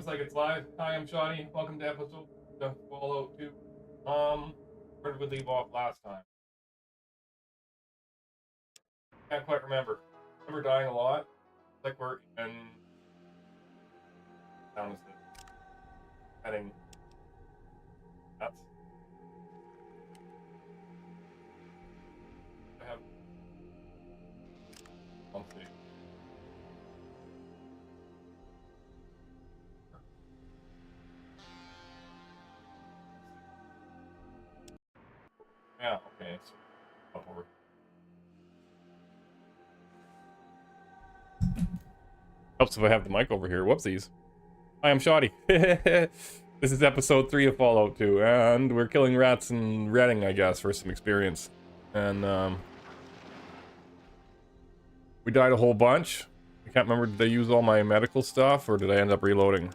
Looks like it's live. Hi, I'm Shoddy. Welcome to episode of Fallout 2. Where did we leave off last time? Can't quite remember. Remember dying a lot? Like we're in down is heading nuts. I have let's see. Yeah, okay, so up over. Helps if I have the mic over here. Whoopsies. Hi, I'm Shoddy. This is episode 3 of Fallout 2, and we're killing rats and ratting, I guess, for some experience. And, we died a whole bunch. I can't remember, did I use all my medical stuff, or did I end up reloading?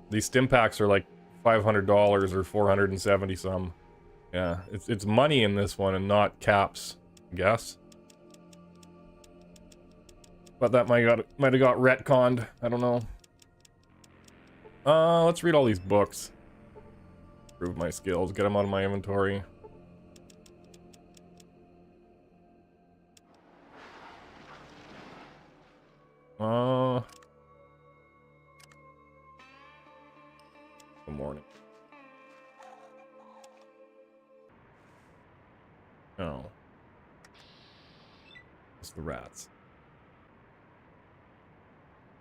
These stim packs are like $500 or 470 some. Yeah, it's money in this one and not caps, I guess. But that might have got retconned. I don't know. Let's read all these books. Improve my skills. Get them out of my inventory. Good morning. Oh. It's the rats.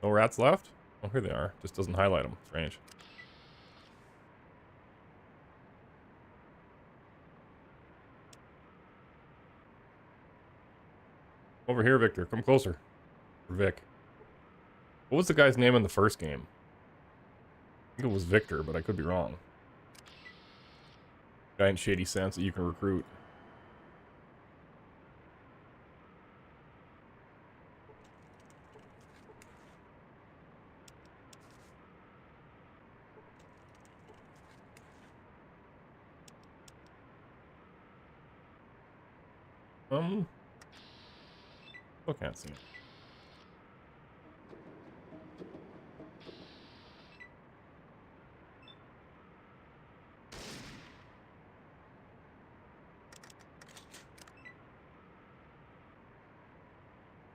No rats left? Oh, here they are. Just doesn't highlight them. Strange. Over here, Victor. Come closer. Vic. What was the guy's name in the first game? I think it was Victor, but I could be wrong. Guy in Shady Sense that you can recruit. Still can't see it.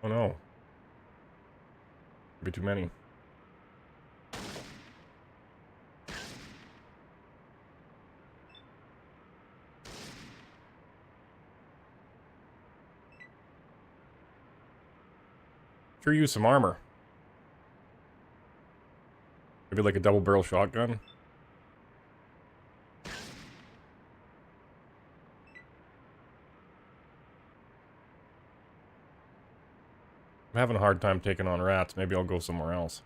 Oh no. Maybe too many. Sure use some armor. Maybe like a double barrel shotgun. I'm having a hard time taking on rats. Maybe I'll go somewhere else.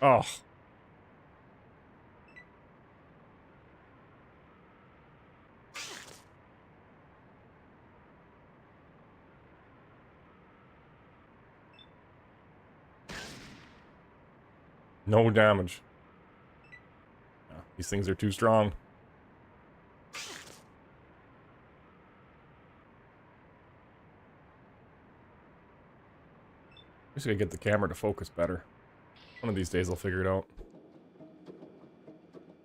Oh. No damage. Yeah, these things are too strong. I'm just gonna get the camera to focus better. One of these days I'll figure it out.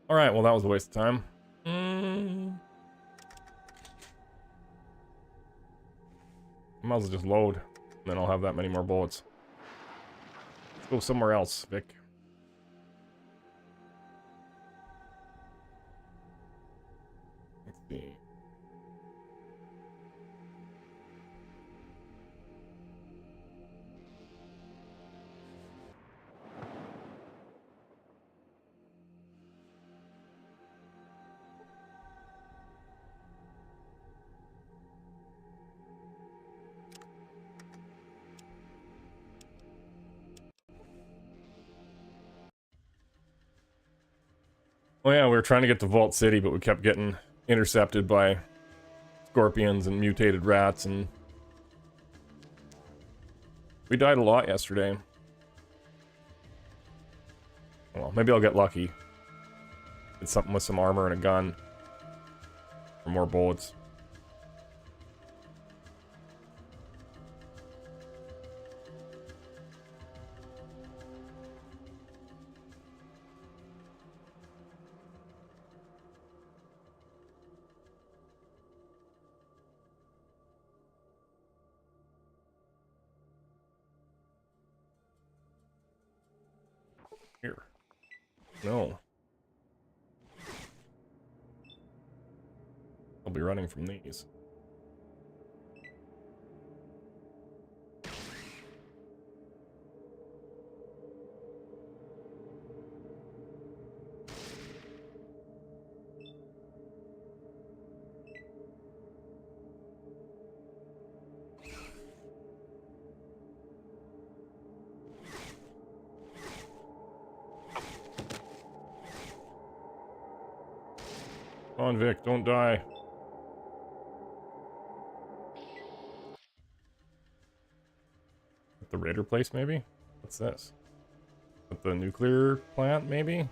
Alright, well that was a waste of time. Might as well just load. And then I'll have that many more bullets. Let's go somewhere else, Vic. Let's see. Oh yeah, we were trying to get to Vault City, but we kept getting intercepted by scorpions and mutated rats, and we died a lot yesterday. Well, maybe I'll get lucky. It's something with some armor and a gun. Or more bullets. Here. No. I'll be running from these. Come on, Vic, don't die. At the Raider place, maybe? What's this? At the nuclear plant, maybe?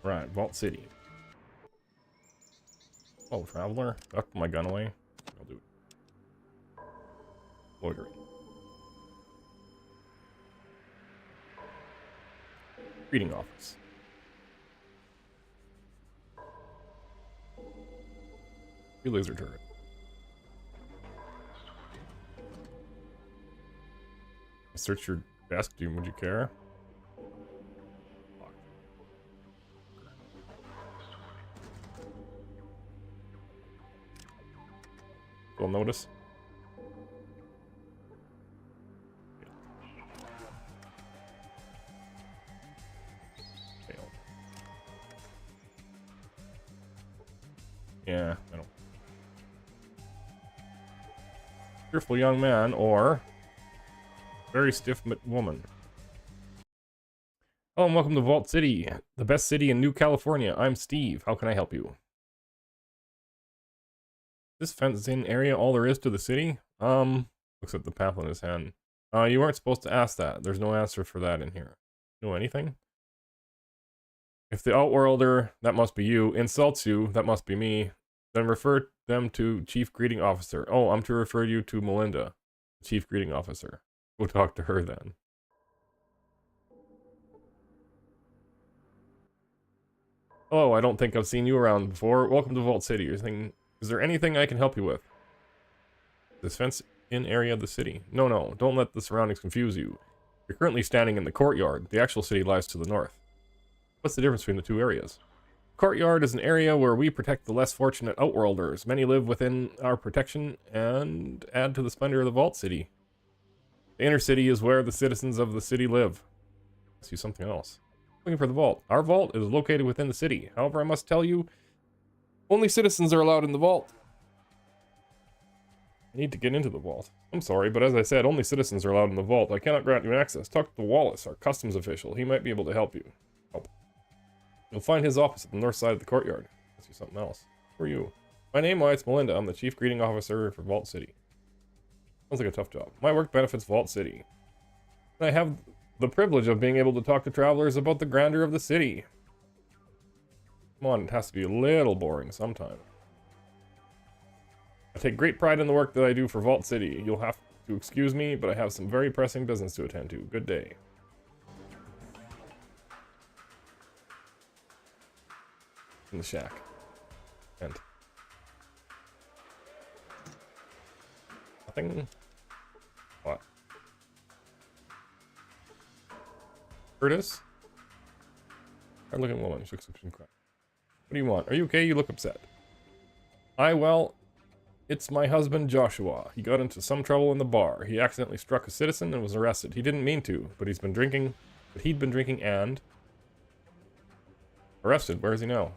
Right, Vault City. Oh, Traveler. Duck my gun away. I'll do it. Loitering. Reading office. Your laser turret. Search your desk, dude. Would you care? You'll notice. Failed. Yeah, I don't. Cheerful young man or very stiff woman. Hello and welcome to Vault City, the best city in New California. I'm Steve. How can I help you? This fenced-in area all there is to the city? Looks at the pamphlet in his hand. You weren't supposed to ask that. There's no answer for that in here. Know anything? If the Outworlder, that must be you, insults you, that must be me, then refer them to Chief Greeting Officer. Oh, I'm to refer you to Melinda, Chief Greeting Officer. We'll talk to her then. Oh, I don't think I've seen you around before. Welcome to Vault City. Is there anything I can help you with? This fenced-in area of the city. No, don't let the surroundings confuse you. You're currently standing in the courtyard. The actual city lies to the north. What's the difference between the two areas? Courtyard is an area where we protect the less fortunate Outworlders. Many live within our protection and add to the splendor of the Vault City. The inner city is where the citizens of the city live. Let's see something else. Looking for the vault. Our vault is located within the city. However, I must tell you, only citizens are allowed in the vault. I need to get into the vault. I'm sorry, but as I said, only citizens are allowed in the vault. I cannot grant you access. Talk to Wallace, our customs official. He might be able to help you. You'll find his office at the north side of the courtyard. Let's do something else. Who are you? My name, it's Melinda. I'm the Chief Greeting Officer for Vault City. Sounds like a tough job. My work benefits Vault City. And I have the privilege of being able to talk to travelers about the grandeur of the city. Come on, it has to be a little boring sometime. I take great pride in the work that I do for Vault City. You'll have to excuse me, but I have some very pressing business to attend to. Good day. In the shack. And nothing. What? Curtis? Hard looking woman. She looks up. What do you want? Are you okay? You look upset. Well, it's my husband Joshua. He got into some trouble in the bar. He accidentally struck a citizen and was arrested. He didn't mean to, but he'd been drinking and arrested. Where is he now?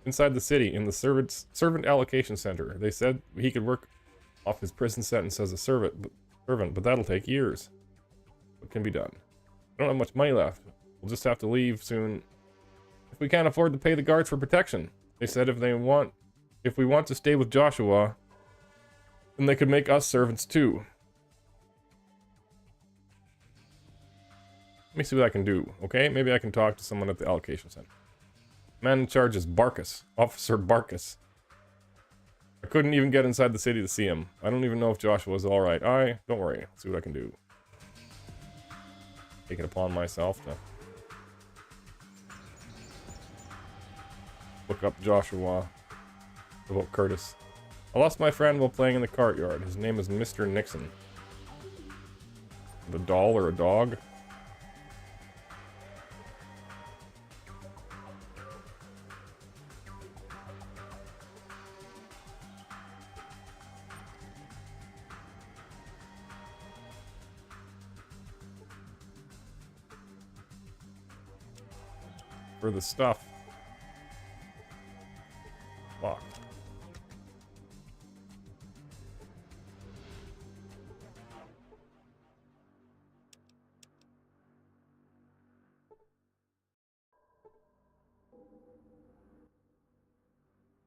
Inside the city, in the servant allocation center. They said he could work off his prison sentence as a servant, servant, but that'll take years. What can be done? I don't have much money left. We'll just have to leave soon. If we can't afford to pay the guards for protection, they said if we want to stay with Joshua, then they could make us servants too. Let me see what I can do, okay? Maybe I can talk to someone at the allocation center. Man in charge is Barkus. Officer Barkus. I couldn't even get inside the city to see him. I don't even know if Joshua is alright. Don't worry. I'll see what I can do. Take it upon myself to look up Joshua. About Curtis. I lost my friend while playing in the courtyard. His name is Mr. Nixon. The doll or a dog? For the stuff. Locked.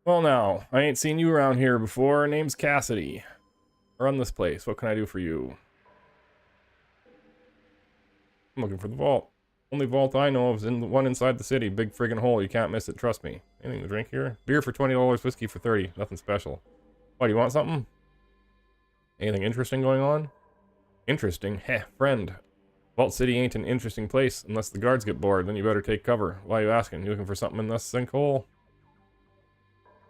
Well now, I ain't seen you around here before. Name's Cassidy. Run this place. What can I do for you? I'm looking for the vault. Only vault I know of is in the one inside the city. Big friggin' hole. You can't miss it. Trust me. Anything to drink here? Beer for $20, whiskey for $30. Nothing special. Why, do you want something? Anything interesting going on? Interesting? Heh, friend. Vault City ain't an interesting place unless the guards get bored. Then you better take cover. Why are you asking? You looking for something in this sinkhole?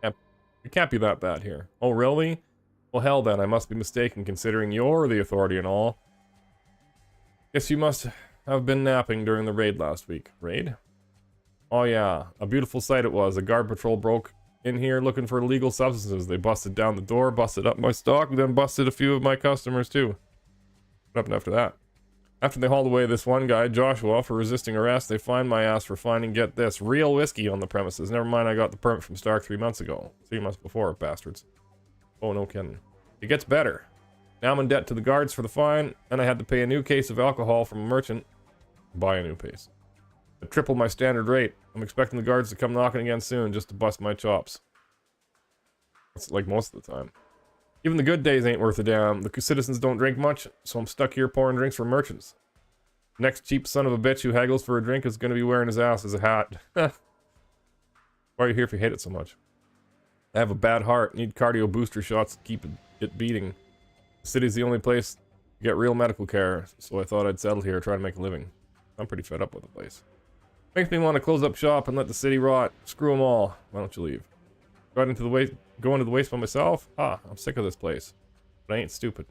It can't be that bad here. Oh, really? Well, hell then. I must be mistaken considering you're the authority and all. Guess you must have been napping during the raid last week. Raid? Oh yeah, a beautiful sight it was. A guard patrol broke in here looking for illegal substances. They busted down the door, busted up my stock, then busted a few of my customers too. What happened after that? After they hauled away this one guy, Joshua, for resisting arrest, they fined my ass for finding, get this, real whiskey on the premises. Never mind, I got the permit from Stark 3 months ago. 3 months before, bastards. Oh, no kidding. It gets better. Now I'm in debt to the guards for the fine, and I had to pay a new case of alcohol from a merchant. Buy a new pace. I tripled my standard rate. I'm expecting the guards to come knocking again soon just to bust my chops. That's like most of the time. Even the good days ain't worth a damn. The citizens don't drink much, so I'm stuck here pouring drinks for merchants. Next cheap son of a bitch who haggles for a drink is gonna be wearing his ass as a hat. Why are you here if you hate it so much? I have a bad heart. Need cardio booster shots to keep it beating. The city's the only place to get real medical care, so I thought I'd settle here, try to make a living. I'm pretty fed up with the place. Makes me want to close up shop and let the city rot. Screw them all. Why don't you leave? Go into the waste by myself? Ah, I'm sick of this place. But I ain't stupid.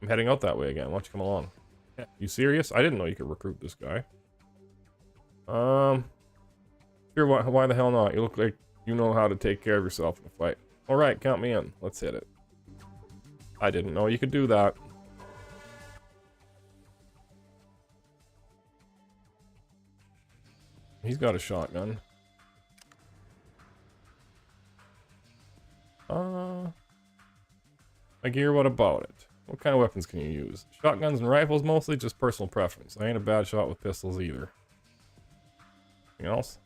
I'm heading out that way again. Why don't you come along? Yeah. You serious? I didn't know you could recruit this guy. Sure, why the hell not? You look like you know how to take care of yourself in a fight. Alright, count me in. Let's hit it. I didn't know you could do that. He's got a shotgun. My gear, what about it? What kind of weapons can you use? Shotguns and rifles mostly, just personal preference. I ain't a bad shot with pistols either. Anything else?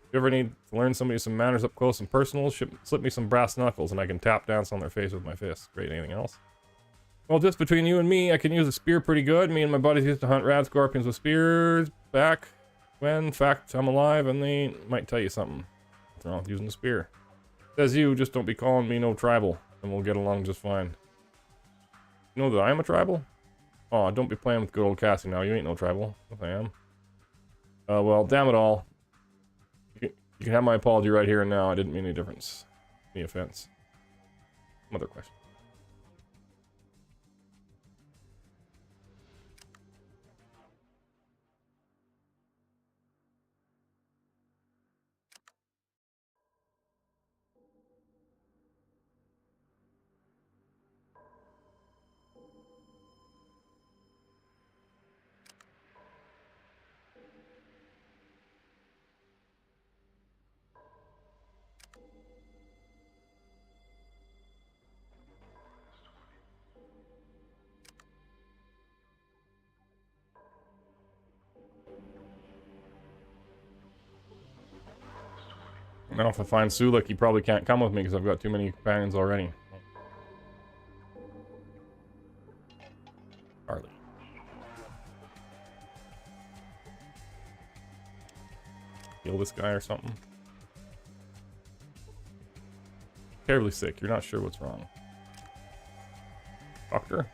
If you ever need to learn somebody some manners up close and personal, slip me some brass knuckles and I can tap dance on their face with my fist. Great, anything else? Well, just between you and me, I can use a spear pretty good. Me and my buddies used to hunt rad scorpions with spears back when, in fact, I'm alive and they might tell you something. What's wrong with using a spear? Says you, just don't be calling me no tribal, and we'll get along just fine. You know that I am a tribal? Oh, don't be playing with good old Cassie now. You ain't no tribal. Yes, I am. Well, damn it all. You can have my apology right here and now. I didn't mean any difference. Any offense. Some other question. Now if I find Sulik, he probably can't come with me because I've got too many companions already. Charlie. Heal this guy or something. Terribly sick. You're not sure what's wrong. Doctor?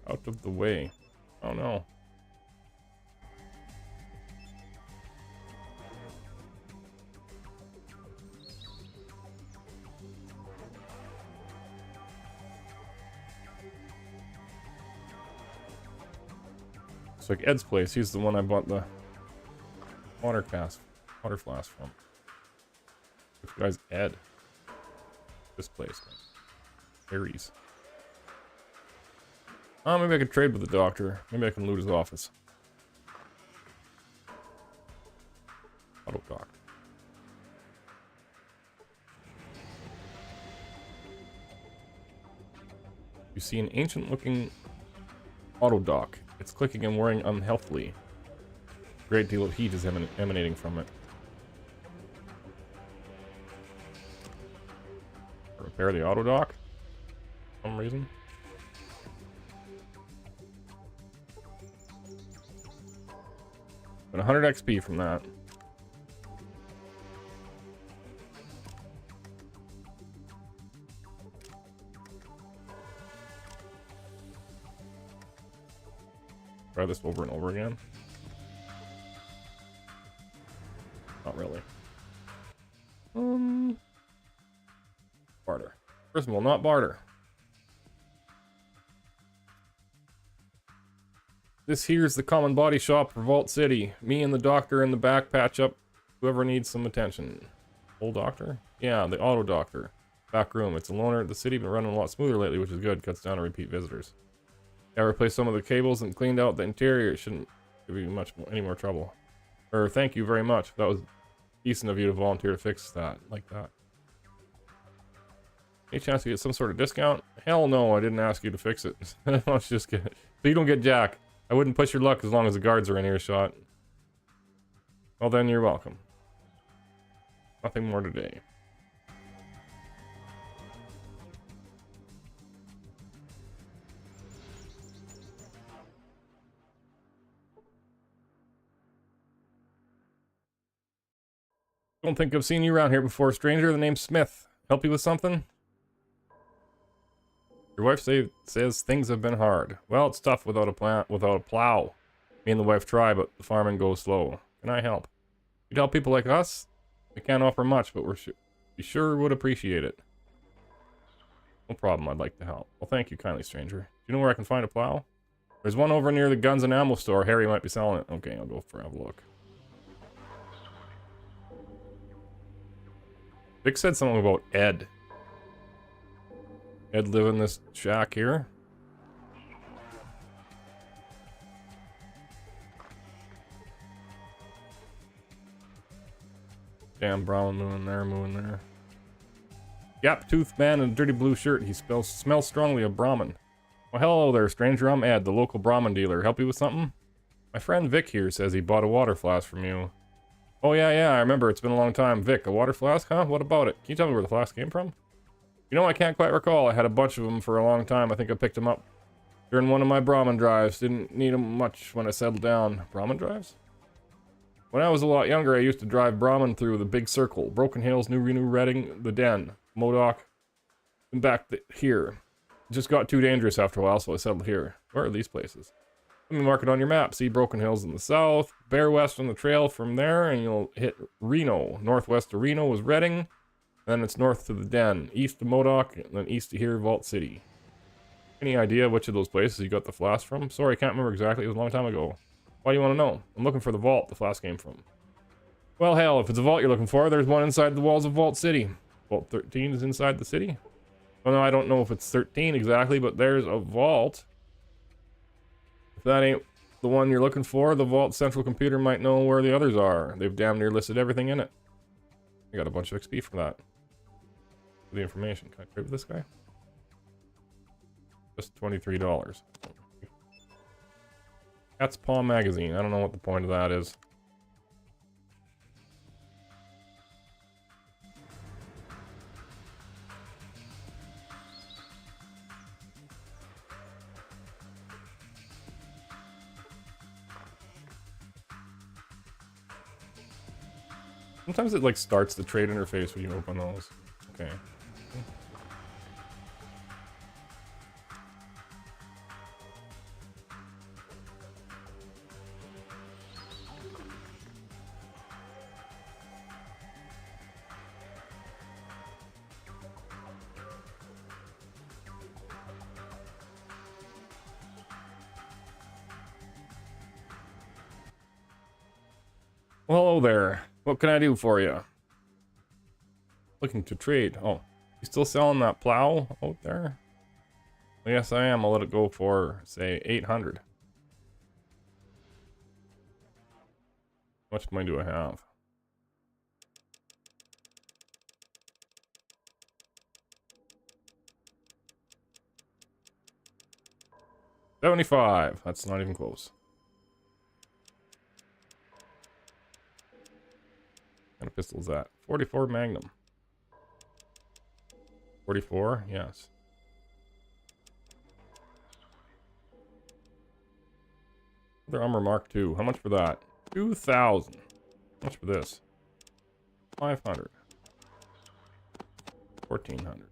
Out of the way. Oh no. It's like Ed's place. He's the one I bought the water flask from. Which guy's Ed? This place. Aries. Oh, maybe I could trade with the doctor. Maybe I can loot his office. Auto dock. You see an ancient looking auto dock. It's clicking and whirring unhealthily. A great deal of heat is emanating from it. Repair the auto dock? For some reason. But 100 XP from that. Try this over and over again. Not really. Barter. First of all, not barter. This here's the common body shop for Vault City. Me and the doctor in the back patch up whoever needs some attention. Old doctor? Yeah, the auto doctor. Back room. It's a loner. The city been running a lot smoother lately, which is good. Cuts down on repeat visitors. I replaced some of the cables and cleaned out the interior. It shouldn't give you any more trouble. Thank you very much. That was decent of you to volunteer to fix that like that. Any chance to get some sort of discount? Hell no, I didn't ask you to fix it. Let's just get it. So you don't get jack. I wouldn't push your luck as long as the guards are in earshot. Well then, you're welcome. Nothing more today. Don't think I've seen you around here before, stranger. The name's Smith. Help you with something? Your wife says things have been hard. Well, it's tough without a plow. Me and the wife try, but the farming goes slow. Can I help? You'd help people like us? We can't offer much, but we sure would appreciate it. No problem, I'd like to help. Well, thank you kindly, stranger. Do you know where I can find a plow? There's one over near the guns and ammo store. Harry might be selling it. Okay, I'll go have a look. Vic said something about Ed. Ed live in this shack here. Damn brown moving there. Gap-toothed man in a dirty blue shirt. He smells strongly of Brahmin. Well, hello there, stranger. I'm Ed, the local Brahmin dealer. Help you with something? My friend Vic here says he bought a water flask from you. Oh, yeah, I remember. It's been a long time. Vic, a water flask, huh? What about it? Can you tell me where the flask came from? You know, I can't quite recall. I had a bunch of them for a long time. I think I picked them up during one of my Brahmin drives. Didn't need them much when I settled down. Brahmin drives? When I was a lot younger, I used to drive Brahmin through the big circle. Broken Hills, New Reading, the Den, Modoc, and back here. It just got too dangerous after a while, so I settled here. Where are these places? Let me mark it on your map. See Broken Hills in the south, Bear West on the trail from there, and you'll hit Reno. Northwest of Reno is Reading, then it's north to the Den, east to Modoc, and then east to here, Vault City. Any idea which of those places you got the flask from? Sorry, I can't remember exactly. It was a long time ago. Why do you want to know? I'm looking for the vault the flask came from. Well, hell, if it's a vault you're looking for, there's one inside the walls of Vault City. Vault 13 is inside the city? Well, no, I don't know if it's 13 exactly, but there's a vault. If that ain't the one you're looking for, the Vault Central Computer might know where the others are. They've damn near listed everything in it. I got a bunch of XP for that. For the information. Can I trade with this guy? Just $23. Cat's Paw Magazine. I don't know what the point of that is. Sometimes it like starts the trade interface when you open those. Okay. Well, hello there. What can I do for you? Looking to trade. Oh, you still selling that plow out there? Yes, I am. I'll let it go for, say, 800. How much money do I have? $75. That's not even close. What kind of pistol is that? 44 Magnum. 44? Yes. Other armor Mark II. How much for that? 2,000. How much for this? 500. 1,400.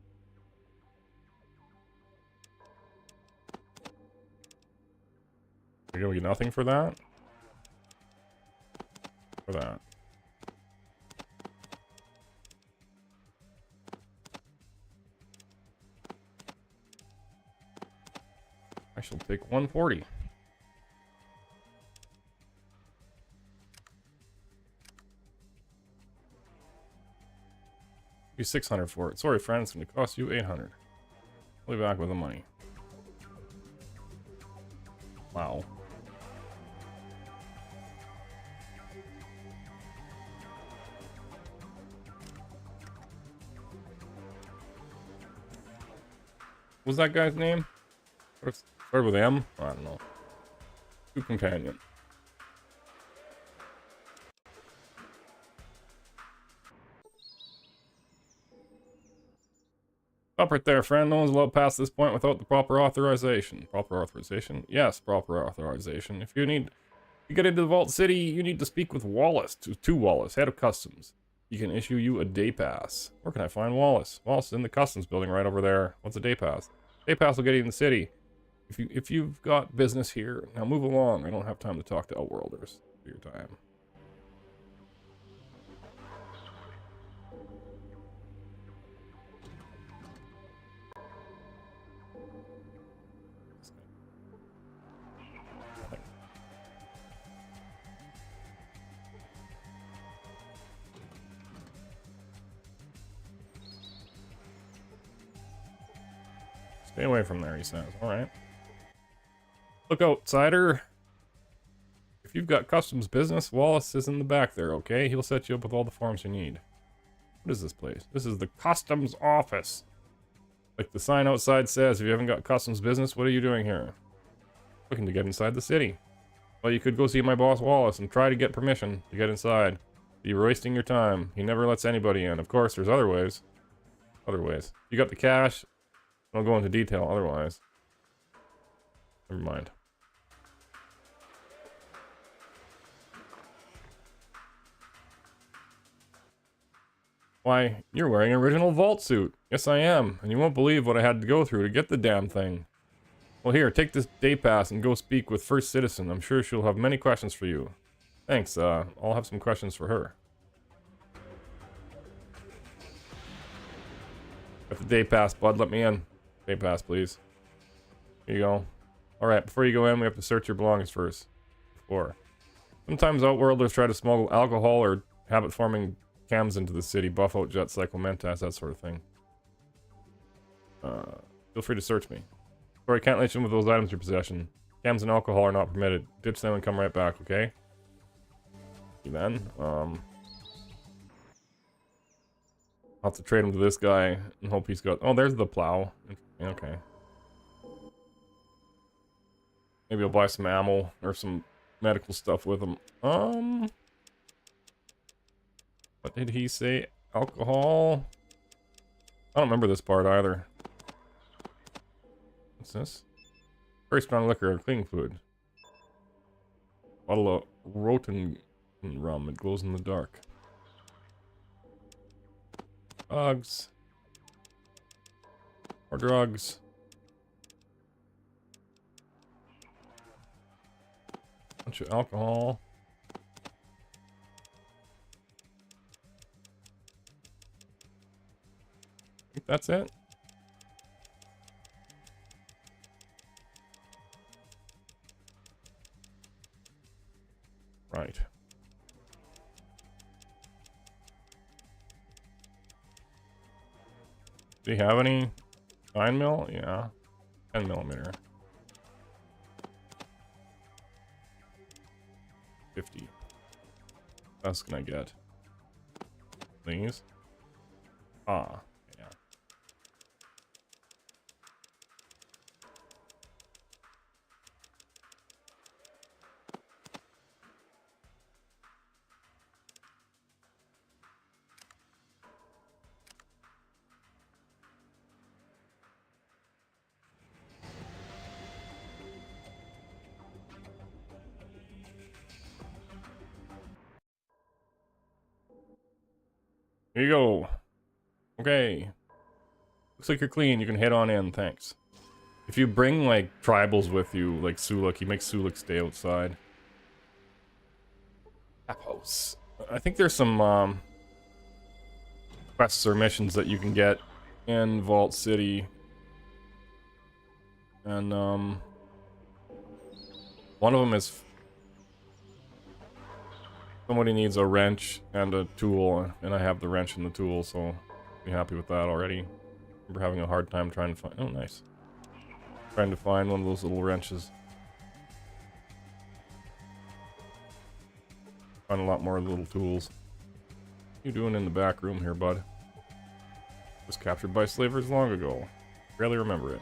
You're gonna get nothing for that? For that. I shall take 140. Be 600 for it. Sorry, friend, it's gonna cost you 800. I'll be back with the money. Wow. What was that guy's name? Started with M? I don't know. Two companion. Stop right there, friend. No one's allowed past this point without the proper authorization. Proper authorization? Yes, proper authorization. If you get into the Vault City, you need to speak with Wallace, to Wallace, head of customs. He can issue you a day pass. Where can I find Wallace? Wallace is in the customs building right over there. What's a day pass? Day pass will get you in the city. If you've got business here, now move along. I don't have time to talk to Outworlders for your time. Stay away from there, he says. Alright. Look, outsider. If you've got customs business, Wallace is in the back there, okay? He'll set you up with all the forms you need. What is this place? This is the customs office. Like the sign outside says, if you haven't got customs business, what are you doing here? Looking to get inside the city. Well, you could go see my boss Wallace and try to get permission to get inside. You're wasting your time. He never lets anybody in. Of course, there's other ways. Other ways. You got the cash. I'll go into detail otherwise. Never mind. Why, you're wearing an original vault suit. Yes, I am. And you won't believe what I had to go through to get the damn thing. Well, here, take this day pass and go speak with First Citizen. I'm sure she'll have many questions for you. Thanks, I'll have some questions for her. Got the day pass, bud. Let me in. Day pass, please. Here you go. Alright, before you go in, we have to search your belongings first. Sometimes Outworlders try to smuggle alcohol or habit-forming cams into the city. Buff out jet, cyclomentas, that sort of thing. Feel free to search me. Sorry, I can't let you in with those items in your possession. Cams and alcohol are not permitted. Ditch them and come right back, okay? Then, I'll have to trade him to this guy and hope he's got... Oh, there's the plow. Okay. Maybe I'll buy some ammo or some medical stuff with them. What did he say? Alcohol? I don't remember this part either. What's this? Very strong liquor and cleaning fluid. Bottle of Rotten rum. It glows in the dark. Drugs. More drugs. Bunch of alcohol. I think that's it. Right. Do you have any 9 mil? Yeah. 10 millimeter. 50. What else can I get? Please. Ah, yeah. Here you go. Okay. Looks like you're clean. You can head on in. Thanks. If you bring, like, tribals with you, like Suluk, he makes Suluk stay outside. Tap house. I think there's some, quests or missions that you can get in Vault City. And, one of them is somebody needs a wrench and a tool, and I have the wrench and the tool, so I'll be happy with that already. We're having a hard time trying to find... Oh, nice. Trying to find one of those little wrenches. Find a lot more little tools. What are you doing in the back room here, bud? Was captured by slavers long ago. Barely remember it.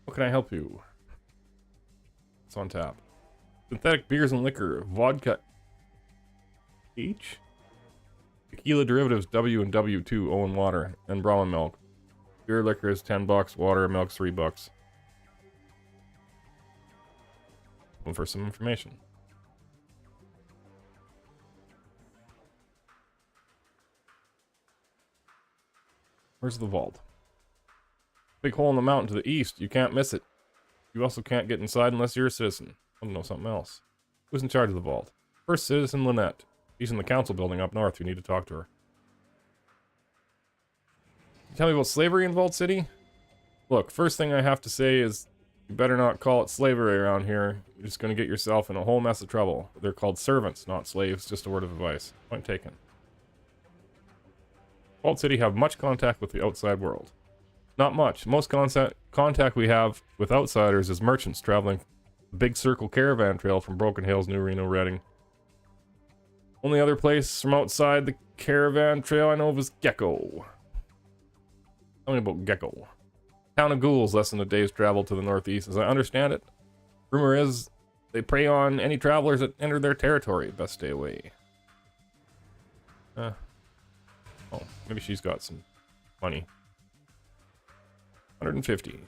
What can I help you? It's on tap. Synthetic beers and liquor. Vodka H? Tequila derivatives W and W2, O and water, and Brahma milk. Beer liquor is $10, water milk's $3. Looking for some information. Where's the vault? Big hole in the mountain to the east. You can't miss it. You also can't get inside unless you're a citizen. I don't know something else. Who's in charge of the vault? First Citizen Lynette. She's in the council building up north. You need to talk to her. Can you tell me about slavery in Vault City? Look, first thing I have to say is you better not call it slavery around here. You're just going to get yourself in a whole mess of trouble. They're called servants, not slaves. Just a word of advice. Point taken. Vault City have much contact with the outside world. Not much. Most contact we have with outsiders is merchants traveling the Big Circle caravan trail from Broken Hills, New Reno, Redding. Only other place from outside the caravan trail I know of is Gecko. Tell me about Gecko. Town of ghouls, less than a day's travel to the northeast. As I understand it, rumor is they prey on any travelers that enter their territory. Best stay away. Oh, maybe she's got some money. 150.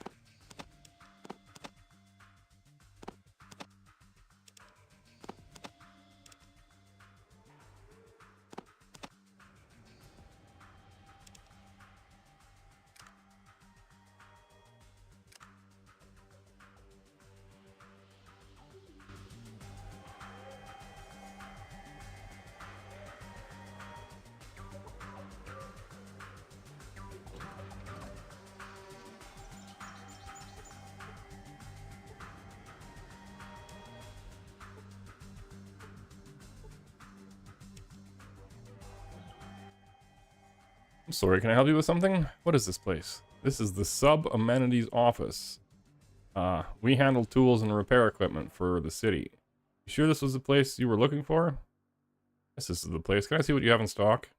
I'm sorry, can I help you with something? What is this place? This is the sub-amenities office. We handle tools and repair equipment for the city. You sure this was the place you were looking for? Yes, this is the place. Can I see what you have in stock?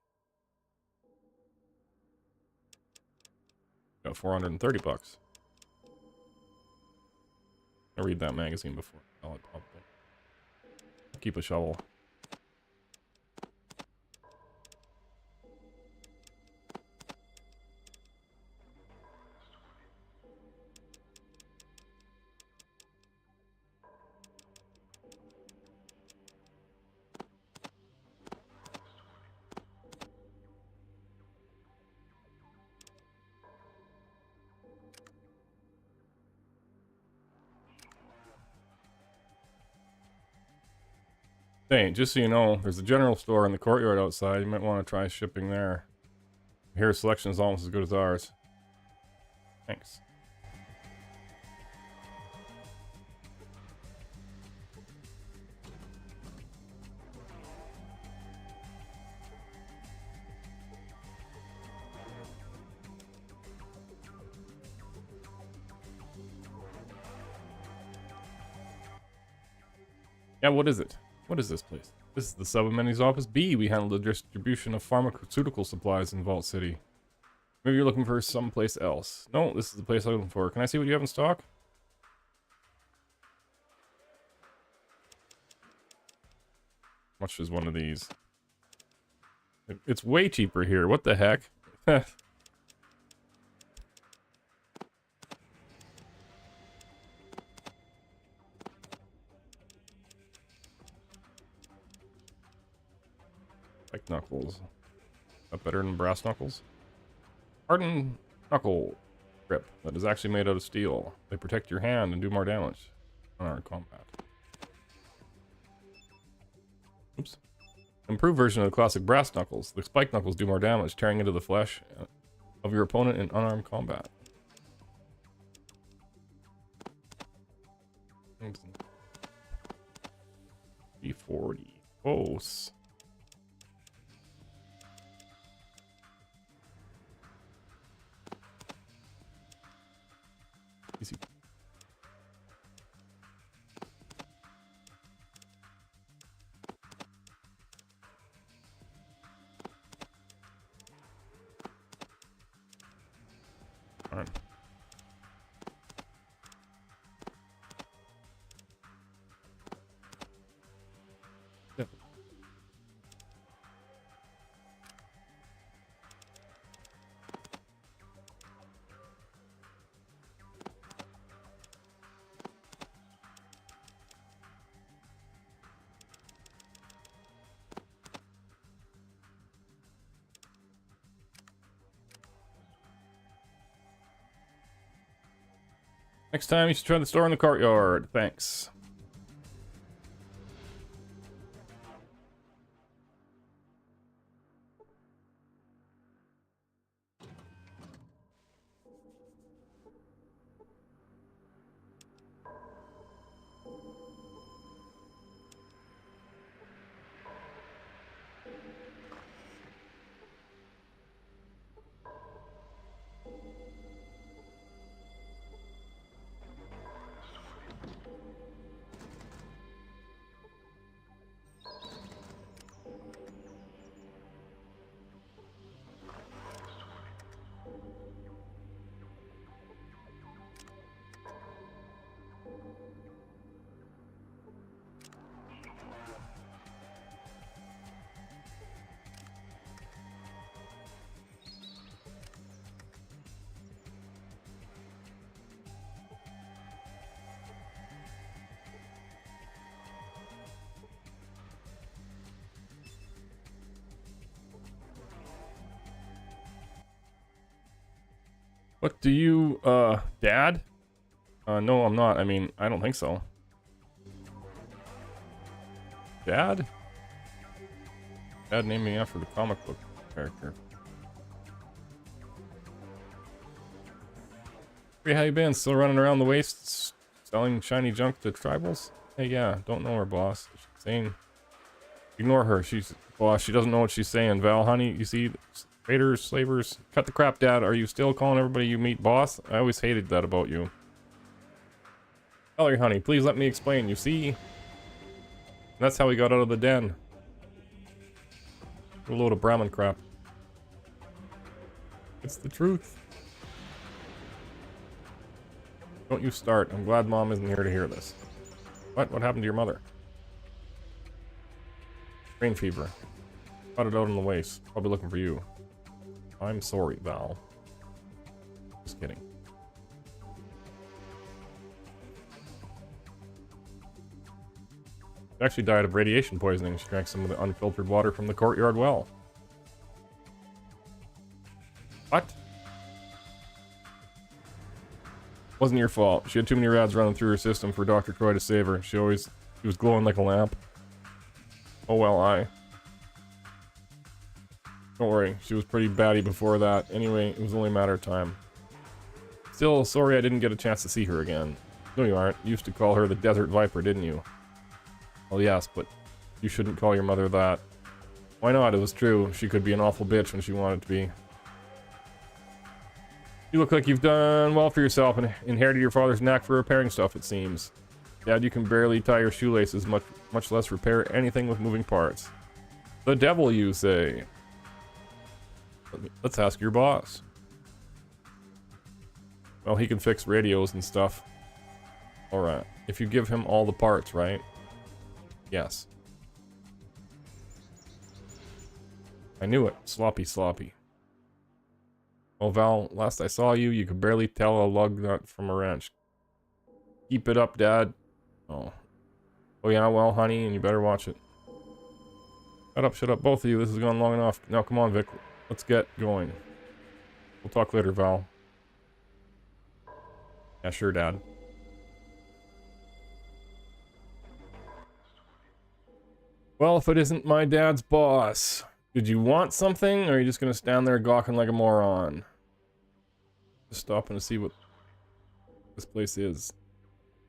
Got $430. I read that magazine before. I'll keep a shovel. Hey, just so you know, there's a general store in the courtyard outside. You might want to try shipping there. Here, selection is almost as good as ours. Thanks. Yeah, what is it? What is this place? This is the sub-amenities office. B, we handle the distribution of pharmaceutical supplies in Vault City. Maybe you're looking for someplace else. No, this is the place I'm looking for. Can I see what you have in stock? How much is one of these? It's way cheaper here. What the heck? Like knuckles. That better than brass knuckles? Hardened knuckle grip that is actually made out of steel. They protect your hand and do more damage on our combat. Oops. Improved version of the classic brass knuckles. The spike knuckles do more damage, tearing into the flesh of your opponent in unarmed combat. Oops. B40. Close. Easy. All right. Yep. Next time you should try the store in the courtyard. Thanks. What do you, Dad? No, I'm not. I mean, I don't think so. Dad? Dad named me after the comic book character. Hey, how you been? Still running around the wastes, selling shiny junk to tribals? Hey, yeah, don't know her, boss. She's saying, ignore her. She's, boss, she doesn't know what she's saying. Val, honey, you see, raiders, slavers, cut the crap, Dad. Are you still calling everybody you meet boss? I always hated that about you. Valerie, honey, please let me explain. You see, that's how we got out of the den. A load of Brahmin crap. It's the truth. Don't you start. I'm glad Mom isn't here to hear this. What? What happened to your mother? Brain fever. Got it out on the waist. Probably looking for you. I'm sorry, Val. Just kidding. She actually died of radiation poisoning. She drank some of the unfiltered water from the courtyard well. What? Wasn't your fault. She had too many rads running through her system for Dr. Croy to save her. She was glowing like a lamp. Oh well, don't worry, she was pretty batty before that. Anyway, it was only a matter of time. Still, sorry I didn't get a chance to see her again. No you aren't. You used to call her the Desert Viper, didn't you? Well yes, but you shouldn't call your mother that. Why not? It was true. She could be an awful bitch when she wanted to be. You look like you've done well for yourself and inherited your father's knack for repairing stuff, it seems. Dad, you can barely tie your shoelaces, much less repair anything with moving parts. The devil, you say? Let's ask your boss. Well, he can fix radios and stuff. Alright. If you give him all the parts, right? Yes. I knew it. Sloppy, sloppy. Well, Val, last I saw you, you could barely tell a lug nut from a wrench. Keep it up, Dad. Oh. Oh yeah, well, honey, and you better watch it. Shut up, both of you. This has gone long enough. Now, come on, Vic. Let's get going. We'll talk later, Val. Yeah, sure, Dad. Well, if it isn't my dad's boss. Did you want something, or are you just gonna stand there gawking like a moron? Just stopping to see what this place is.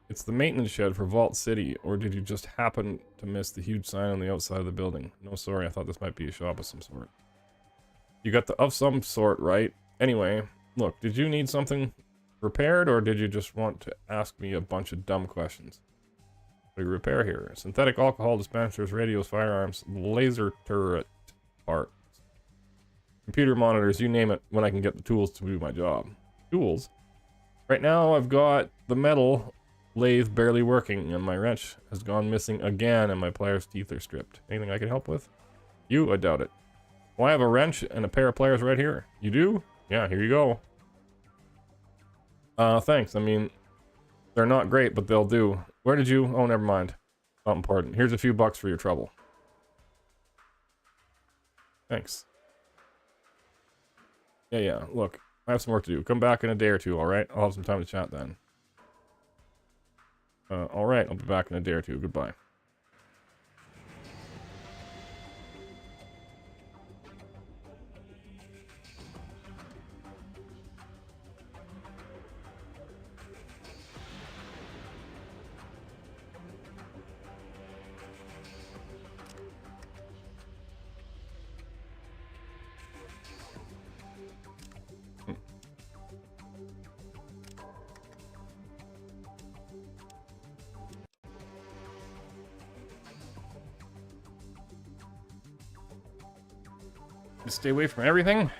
It's the maintenance shed for Vault City, or did you just happen to miss the huge sign on the outside of the building? No, sorry, I thought this might be a shop of some sort. You got the of some sort, right? Anyway, look, did you need something repaired, or did you just want to ask me a bunch of dumb questions? What do you repair here? Synthetic alcohol dispensers, radios, firearms, laser turret parts, computer monitors, you name it, when I can get the tools to do my job. Tools? Right now I've got the metal lathe barely working, and my wrench has gone missing again, and my pliers' teeth are stripped. Anything I can help with? You? I doubt it. Well, I have a wrench and a pair of pliers right here. You do? Yeah, here you go. Thanks. I mean, they're not great, but they'll do. Where did you... Oh, never mind. Not important. Here's a few bucks for your trouble. Thanks. Yeah, look. I have some work to do. Come back in a day or two, alright? I'll have some time to chat then. Alright, I'll be back in a day or two. Goodbye. Just stay away from everything.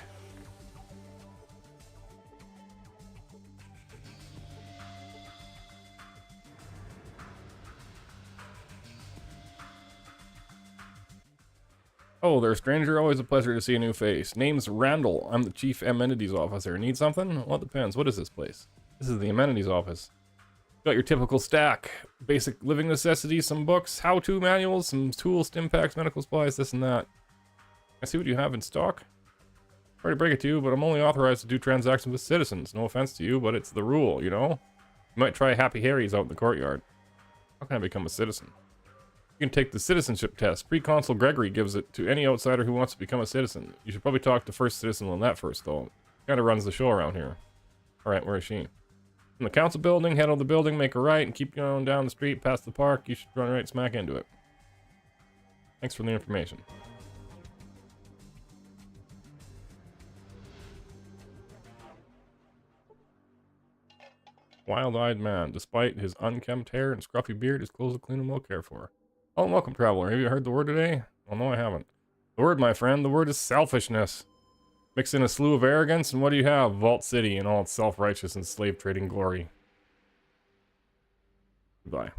Oh, there, stranger. Always a pleasure to see a new face. Name's Randall. I'm the chief amenities officer. Need something? Well, it depends. What is this place? This is the amenities office. Got your typical stack. Basic living necessities, some books, how-to manuals, some tools, stim packs, medical supplies, this and that. I see what you have in stock. Sorry to break it to you, but I'm only authorized to do transactions with citizens. No offense to you, but it's the rule, you know? You might try Happy Harry's out in the courtyard. How can I become a citizen? You can take the citizenship test. Pre-Consul Gregory gives it to any outsider who wants to become a citizen. You should probably talk to First Citizen Lynette first, though. Kinda runs the show around here. Alright, where is she? In the council building, head on the building, make a right, and keep going down the street past the park. You should run right smack into it. Thanks for the information. Wild-eyed man. Despite his unkempt hair and scruffy beard, his clothes are clean and well cared for. Oh, and welcome, traveler. Have you heard the word today? Well, no, I haven't. The word, my friend, the word is selfishness. Mix in a slew of arrogance, and what do you have? Vault City and all its self-righteous and slave-trading glory. Goodbye.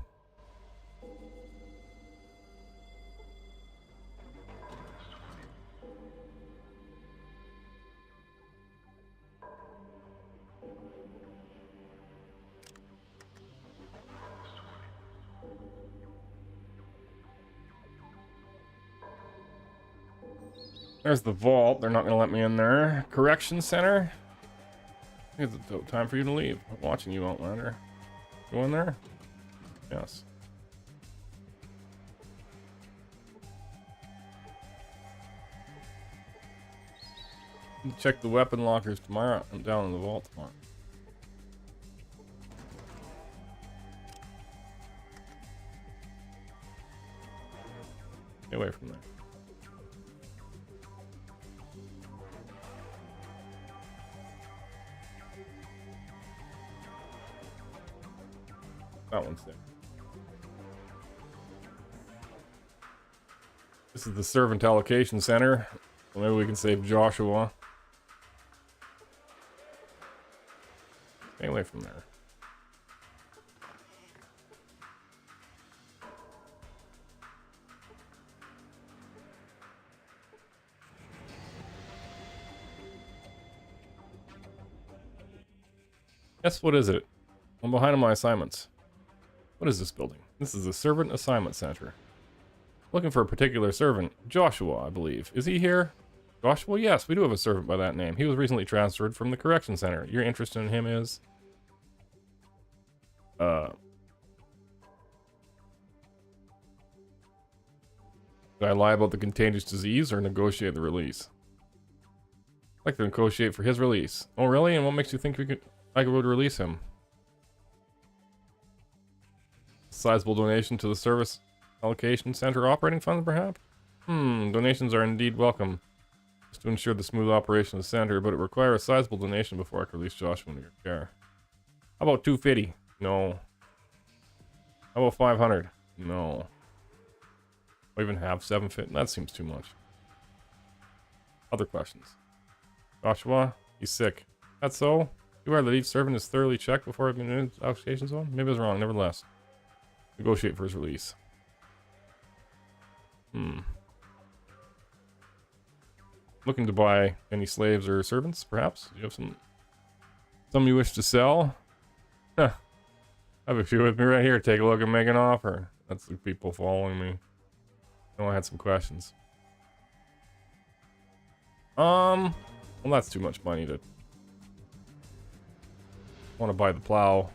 There's the vault. They're not going to let me in there. Correction center. It's time for you to leave. I'm watching you, Outlander. Go in there? Yes. Check the weapon lockers tomorrow. I'm down in the vault tomorrow. Stay away from there. That one's there. This is the servant allocation center. So maybe we can save Joshua. Stay away from there. Yes, what is it? I'm behind on my assignments. What is this building? This is the Servant Assignment Center. Looking for a particular servant. Joshua, I believe. Is he here? Joshua? Yes, we do have a servant by that name. He was recently transferred from the Correction Center. Your interest in him is... Did I lie about the contagious disease or negotiate the release? I'd like to negotiate for his release. Oh, really? And what makes you think I would release him? Sizable donation to the Service Allocation Center operating funds, perhaps? Donations are indeed welcome. Just to ensure the smooth operation of the center, but it requires a sizable donation before I can release Joshua into your care. How about 250? No. How about 500? No. I even have 750. That seems too much. Other questions. Joshua, he's sick. That's so? You are that each servant is thoroughly checked before I've been in the allocation zone? Maybe I was wrong, nevertheless. Negotiate for his release. Looking to buy any slaves or servants, perhaps? Do you have some you wish to sell? Huh. I have a few with me right here. Take a look and make an offer. That's the people following me. Oh, I had some questions. Well, that's too much money to... want to buy the plow.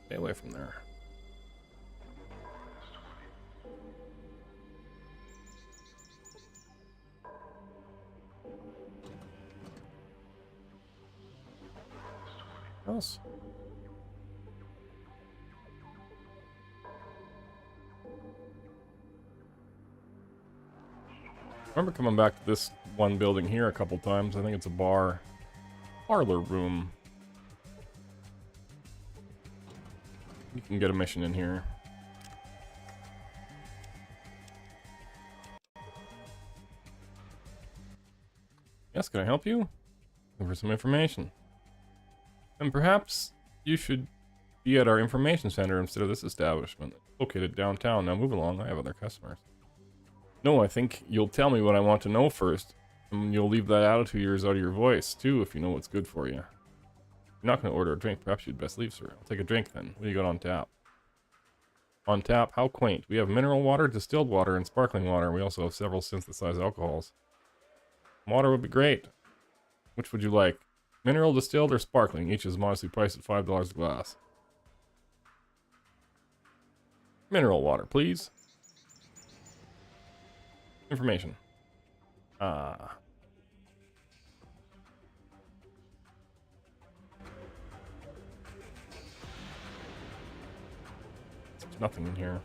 Stay away from there. Else. I remember coming back to this one building here a couple times. I think it's a bar. Parlor room. You can get a mission in here. Yes, can I help you? Looking for some information. And perhaps you should be at our information center instead of this establishment. Located downtown. Now move along, I have other customers. No, I think you'll tell me what I want to know first. And you'll leave that attitude of yours out of your voice, too, if you know what's good for you. You're not going to order a drink. Perhaps you'd best leave, sir. I'll take a drink, then. What do you got on tap? On tap? How quaint. We have mineral water, distilled water, and sparkling water. We also have several synthesized alcohols. Water would be great. Which would you like? Mineral, distilled, or sparkling? Each is modestly priced at $5 a glass. Mineral water, please. Information. There's nothing in here.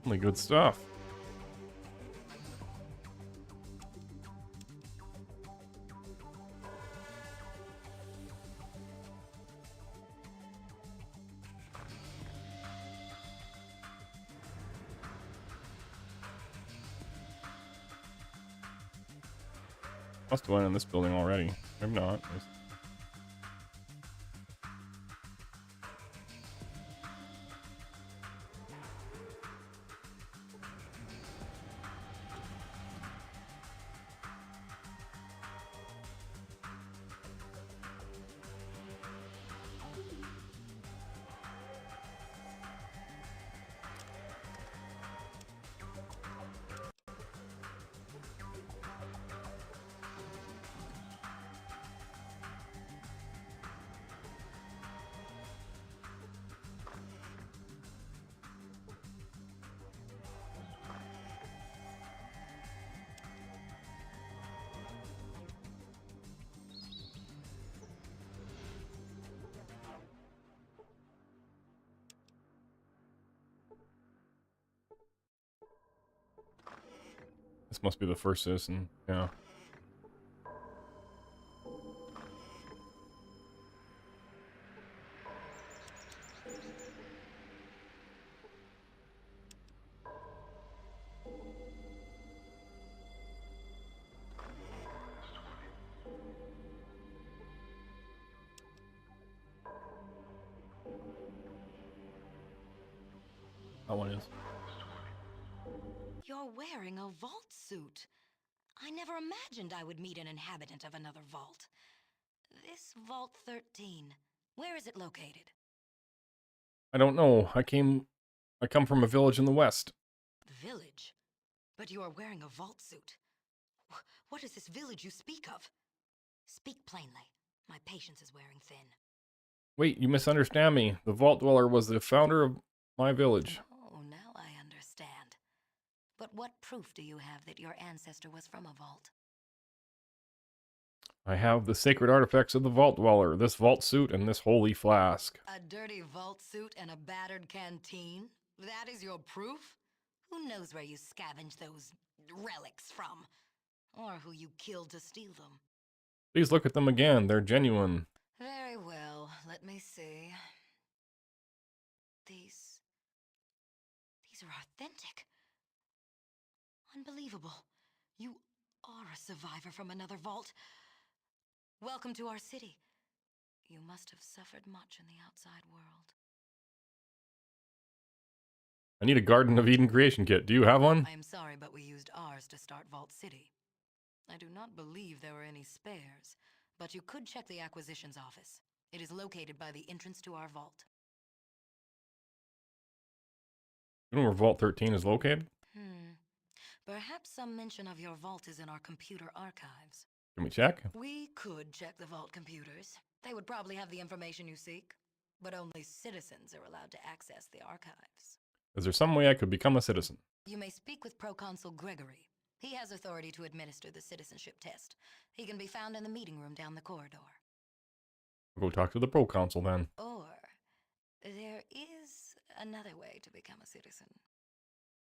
Only good stuff. Must have went in this building already. Maybe not. This must be the first citizen. Yeah. That one is. You're wearing a vault suit. I never imagined I would meet an inhabitant of another vault. This Vault 13, where is it located? I don't know. I come from a village in the west. Village? But you are wearing a vault suit. What is this village you speak of? Speak plainly. My patience is wearing thin. Wait, you misunderstand me. The Vault Dweller was the founder of my village. Oh, now I understand. But what proof do you have that your ancestor was from a vault? I have the sacred artifacts of the Vault Dweller, this vault suit, and this holy flask. A dirty vault suit and a battered canteen? That is your proof? Who knows where you scavenged those relics from? Or who you killed to steal them? Please look at them again. They're genuine. Very well. Let me see. These are authentic. Unbelievable. You are a survivor from another vault. Welcome to our city. You must have suffered much in the outside world. I need a Garden of Eden creation kit. Do you have one? I am sorry, but we used ours to start Vault City. I do not believe there were any spares, but you could check the acquisitions office. It is located by the entrance to our vault. You know where Vault 13 is located? Perhaps some mention of your vault is in our computer archives. Can we check? We could check the vault computers. They would probably have the information you seek, but only citizens are allowed to access the archives. Is there some way I could become a citizen? You may speak with Proconsul Gregory. He has authority to administer the citizenship test. He can be found in the meeting room down the corridor. I'll go talk to the Proconsul then. Or there is another way to become a citizen.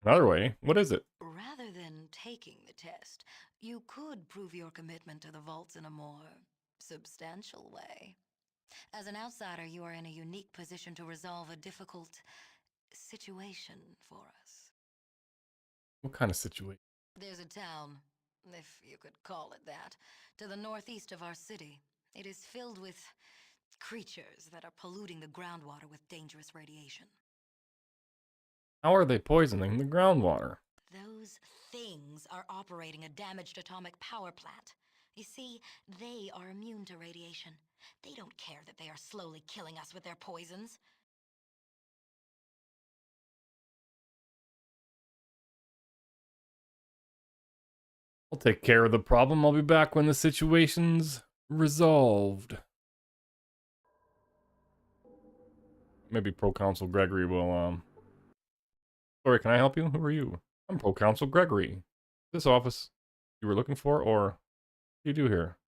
Another way? What is it? Rather than taking the test, you could prove your commitment to the vaults in a more substantial way. As an outsider, you are in a unique position to resolve a difficult situation for us. What kind of situation? There's a town, if you could call it that, to the northeast of our city. It is filled with creatures that are polluting the groundwater with dangerous radiation. How are they poisoning the groundwater? Those things are operating a damaged atomic power plant. You see, they are immune to radiation. They don't care that they are slowly killing us with their poisons. I'll take care of the problem. I'll be back when the situation's resolved. Maybe Proconsul Gregory will, Sorry, can I help you? Who are you? I'm Proconsul Gregory. This office you were looking for, or what do you do here?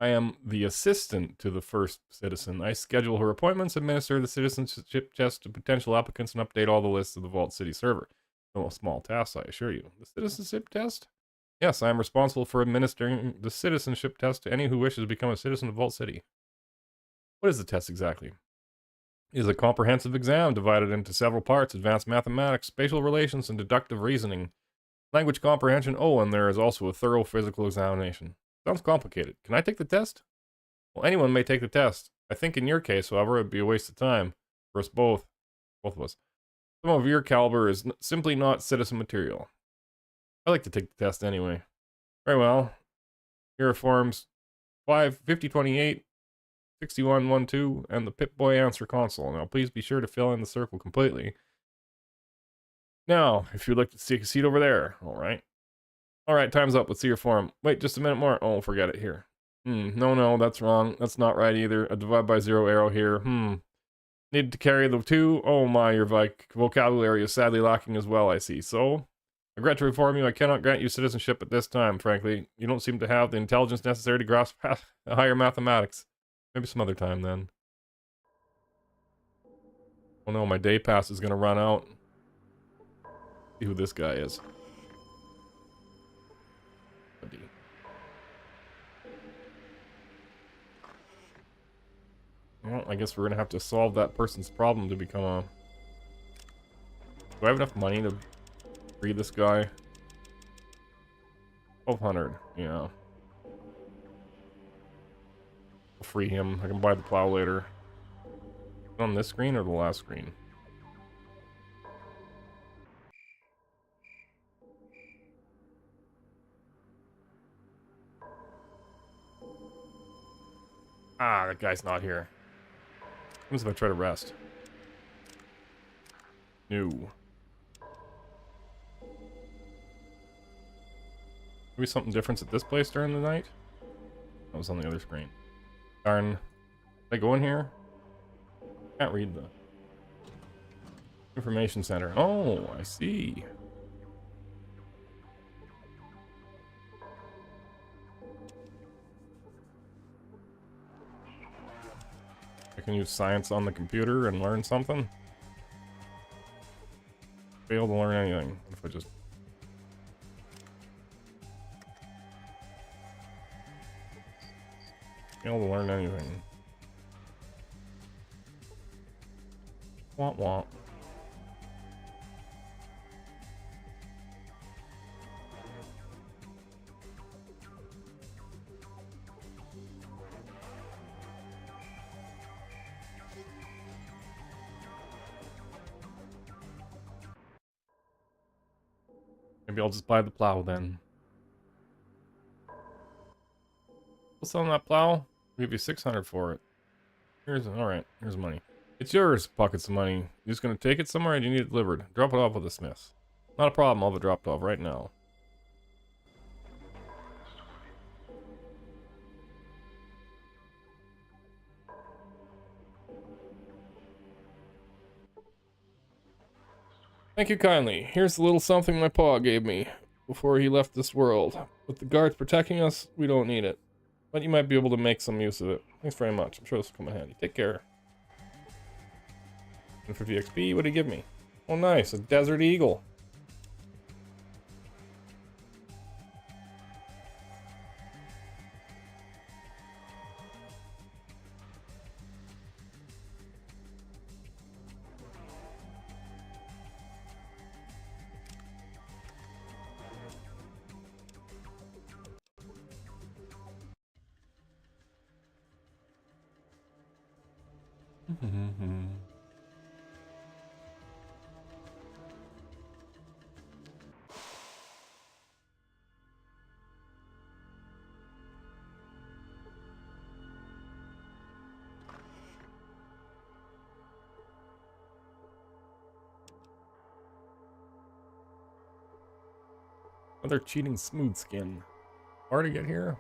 I am the assistant to the first citizen. I schedule her appointments, administer the citizenship test to potential applicants, and update all the lists of the Vault City server. No small task, I assure you. The citizenship test? Yes, I am responsible for administering the citizenship test to any who wishes to become a citizen of Vault City. What is the test exactly? It is a comprehensive exam divided into several parts: advanced mathematics, spatial relations, and deductive reasoning. Language comprehension, oh, and there is also a thorough physical examination. Sounds complicated. Can I take the test? Well, anyone may take the test. I think in your case, however, it would be a waste of time. For us both of us. Some of your caliber is simply not citizen material. I like to take the test anyway. Very well. Here are forms 5028, 6112, and the Pip-Boy answer console. Now, please be sure to fill in the circle completely. Now, if you'd like to take a seat over there. Alright. Alright, time's up. Let's see your form. Wait, just a minute more. Oh, forget it. Here. No, that's wrong. That's not right either. A divide by zero arrow here. Need to carry the 2. Oh my, your vocabulary is sadly lacking as well, I see. So, I regret to inform you I cannot grant you citizenship at this time, frankly. You don't seem to have the intelligence necessary to grasp higher mathematics. Maybe some other time, then. Oh no, my day pass is gonna run out. See who this guy is. Well, I guess we're gonna have to solve that person's problem to become a... Do I have enough money to free this guy? 1200, yeah. I'll free him. I can buy the plow later. On this screen or the last screen? Ah, that guy's not here. What if I try to rest? No. Maybe something different at this place during the night? That was on the other screen. Darn. Did I go in here? Can't read the information center. Oh, I see. I can use science on the computer and learn something. Fail to learn anything. If I just... Fail to learn anything. Womp womp. Maybe I'll just buy the plow then. We'll sell that plow. I'll give you 600 for it. Alright, here's money. It's yours, pockets of money. You just gonna take it somewhere or do you need it delivered? Drop it off with the smith. Not a problem, I'll have it dropped off right now. Thank you kindly. Here's the little something my paw gave me before he left this world. With the guards protecting us, we don't need it. But you might be able to make some use of it. Thanks very much. I'm sure this will come in handy. Take care. 150 XP, what did he give me? Oh nice, a desert eagle. Another cheating smooth skin. Hard to get here?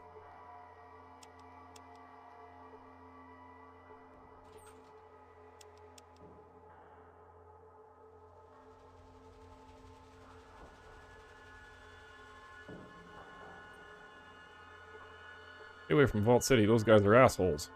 Stay away from Vault City, those guys are assholes.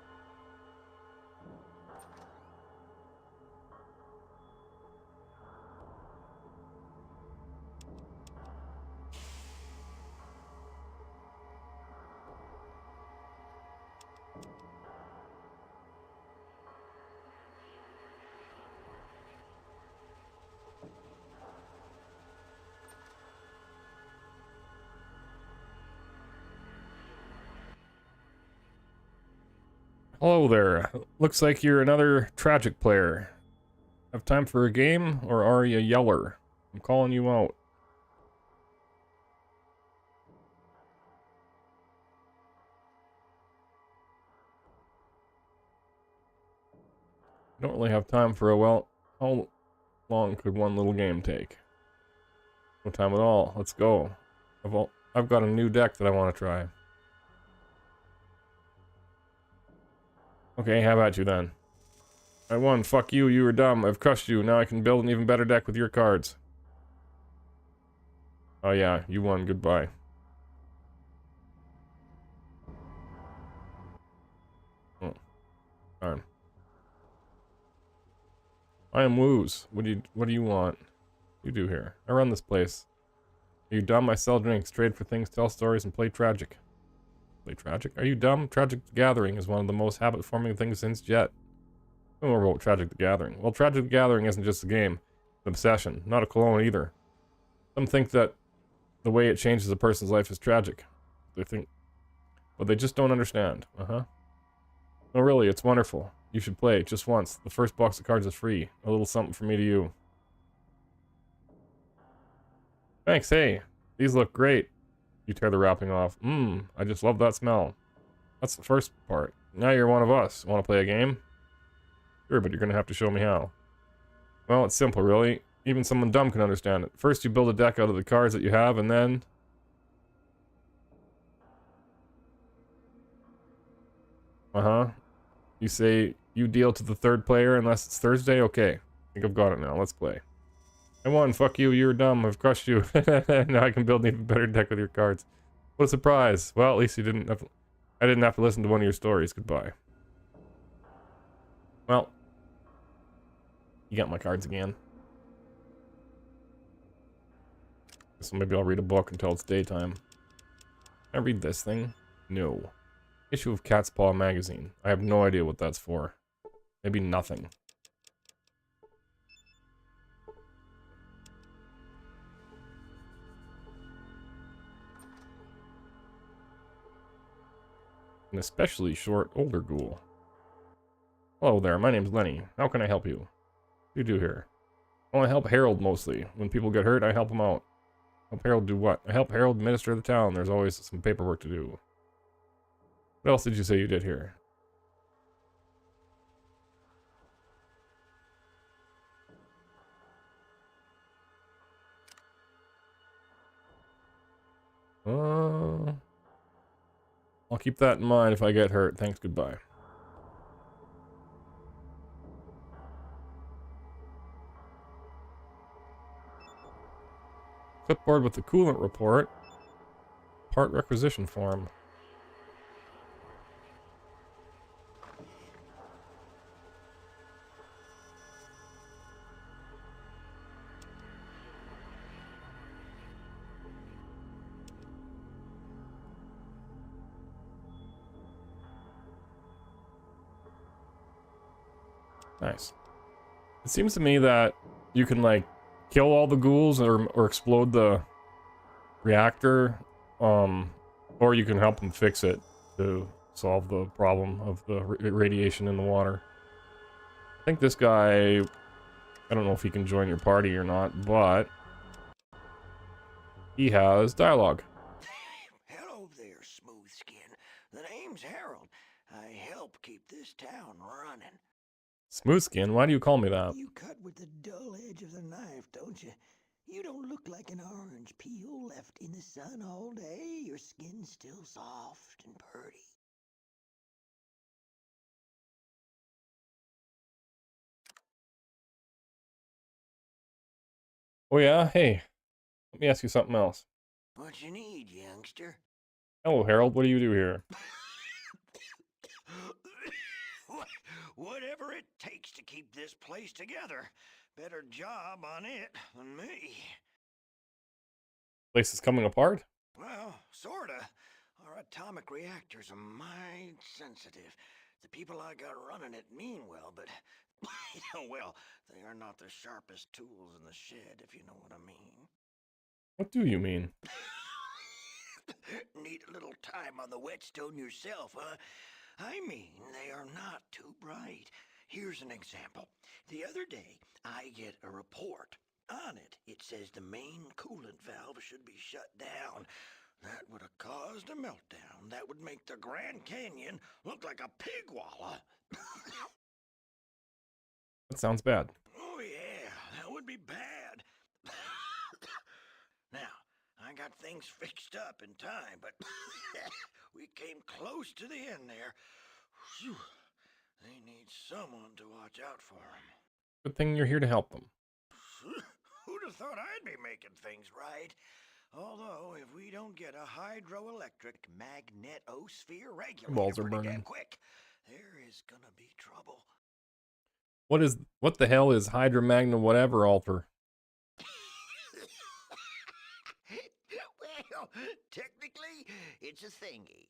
Hello there. Looks like you're another tragic player. Have time for a game, or are you a yeller? I'm calling you out. I don't really have time for a, well, how long could one little game take? No time at all. Let's go. I've got a new deck that I want to try. Okay, how about you then? I won. Fuck you. You were dumb. I've crushed you. Now I can build an even better deck with your cards. Oh yeah, you won. Goodbye. Oh, darn. I am Woos. What do you want? You do here. I run this place. Are you dumb? I sell drinks, trade for things, tell stories, and play tragic. Play tragic? Are you dumb? Tragic the Gathering is one of the most habit-forming things since yet. Don't know about Tragic the Gathering. Well, Tragic the Gathering isn't just a game. It's an obsession. Not a cologne either. Some think that the way it changes a person's life is tragic. They think... But they just don't understand. Uh-huh. No, really, it's wonderful. You should play, just once. The first box of cards is free. A little something from me to you. Thanks, hey. These look great. You tear the wrapping off. I just love that smell. That's the first part. Now you're one of us. Want to play a game? Sure, but you're gonna have to show me how. Well, it's simple, really. Even someone dumb can understand it. First, you build a deck out of the cards that you have, and then... Uh-huh. You say you deal to the third player unless it's Thursday? Okay. I think I've got it now. Let's play. I won. Fuck you. You're dumb. I've crushed you. Now I can build an even better deck with your cards. What a surprise. Well, at least you didn't have... I didn't have to listen to one of your stories. Goodbye. Well, you got my cards again. So maybe I'll read a book until it's daytime. Can I read this thing? No. Issue of Cat's Paw magazine. I have no idea what that's for. Maybe nothing. An especially short older ghoul. Hello there, my name's Lenny. How can I help you? What do you do here? Well, I help Harold mostly. When people get hurt, I help them out. Help Harold do what? I help Harold administer the town. There's always some paperwork to do. What else did you say you did here? I'll keep that in mind if I get hurt. Thanks, goodbye. Clipboard with the coolant report. Part requisition form. Nice. It seems to me that you can, like, kill all the ghouls or explode the reactor, or you can help them fix it to solve the problem of the radiation in the water. I think this guy, I don't know if he can join your party or not, but he has dialogue. Hello there, Smooth Skin. The name's Harold. I help keep this town running. Smooth Skin? Why do you call me that? You cut with the dull edge of the knife, don't you? You don't look like an orange peel left in the sun all day. Your skin's still soft and purty. Oh yeah? Hey, let me ask you something else. What you need, youngster? Hello, Harold. What do you do here? Whatever it takes to keep this place together. Better job on it than me. Place is coming apart? Well, sorta. Our atomic reactors are mighty sensitive. The people I got running it mean well, but, well, they are not the sharpest tools in the shed, if you know what I mean. What do you mean? Need a little time on the whetstone yourself, huh? I mean, they are not too bright. Here's an example. The other day, I get a report. On it, it says the main coolant valve should be shut down. That would have caused a meltdown. That would make the Grand Canyon look like a pig wallah. That sounds bad. Oh, yeah, that would be bad. Now, I got things fixed up in time, but we came close to the end there. Phew. They need someone to watch out for them. Good thing you're here to help them. Who'd have thought I'd be making things right? Although, if we don't get a hydroelectric magnetosphere Balls regulator are pretty damn burning. quick, there is gonna be trouble. What the hell is hydromagna whatever alter? Well, technically, it's a thingy.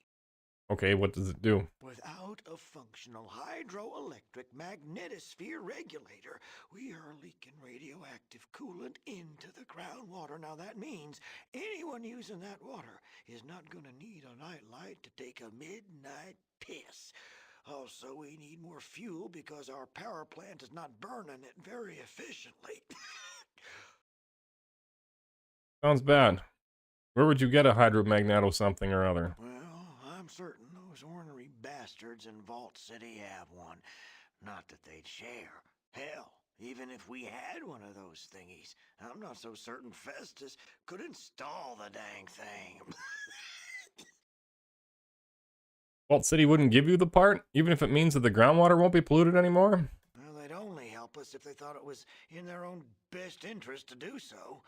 Okay, what does it do? Without a functional hydroelectric magnetosphere regulator, we are leaking radioactive coolant into the groundwater. Now that means anyone using that water is not going to need a nightlight to take a midnight piss. Also, we need more fuel because our power plant is not burning it very efficiently. Sounds bad. Where would you get a hydromagneto something or other? Well, I'm certain those ornery bastards in Vault City have one. Not that they'd share. Hell, even if we had one of those thingies, I'm not so certain Festus could install the dang thing. Vault City wouldn't give you the part, even if it means that the groundwater won't be polluted anymore? Well, they'd only help us if they thought it was in their own best interest to do so.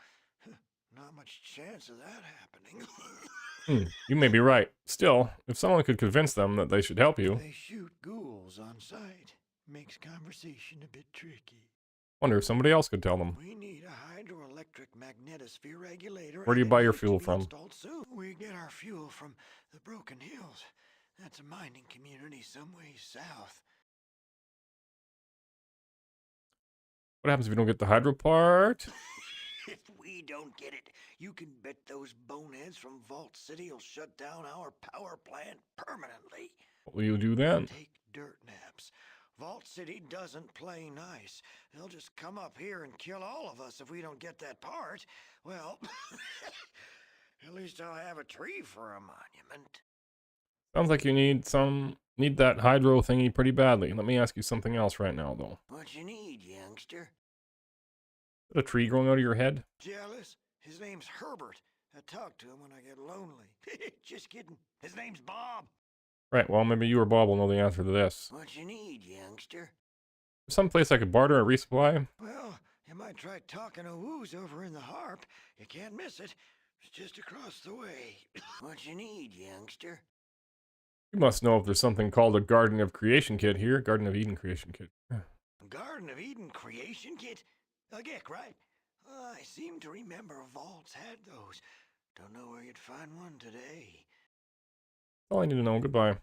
Not much chance of that happening. You may be right. Still, if someone could convince them that they should help you. They shoot ghouls on sight. Makes conversation a bit tricky. Wonder if somebody else could tell them. We need a hydroelectric magnetosphere regulator. Where do you and buy it your needs to fuel be from? installed soon. We get our fuel from the Broken Hills. That's a mining community some ways south. What happens if you don't get the hydro part? If we don't get it, you can bet those boneheads from Vault City will shut down our power plant permanently. What will you do then? Take dirt naps. Vault City doesn't play nice. They'll just come up here and kill all of us if we don't get that part. Well, at least I'll have a tree for a monument. Sounds like you need that hydro thingy pretty badly. Let me ask you something else right now, though. What you need, youngster? Is that a tree growing out of your head? Jealous? His name's Herbert. I talk to him when I get lonely. Just kidding. His name's Bob. Right, well, maybe you or Bob will know the answer to this. What you need, youngster? Someplace I could barter a resupply? Well, you might try talking to Woo's over in the Harp. You can't miss it. It's just across the way. What you need, youngster? You must know if there's something called a Garden of Creation Kit here. Garden of Eden Creation Kit. Garden of Eden Creation Kit? A Gecko, right? I seem to remember Vaults had those. Don't know where you'd find one today. All I need to know. Goodbye.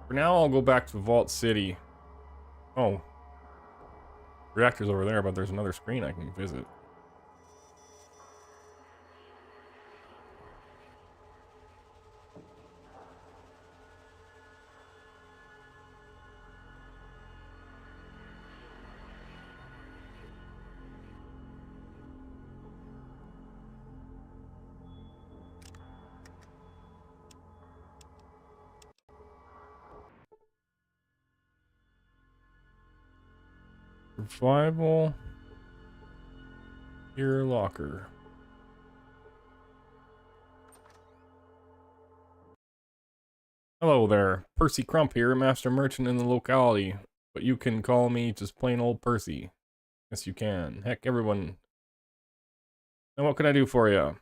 For now, I'll go back to Vault City. Oh. Reactor's over there, but there's another screen I can visit. Survival. Your locker. Hello there, Percy Crump here, master merchant in the locality. But you can call me just plain old Percy. Yes, you can. Heck, everyone. And what can I do for you?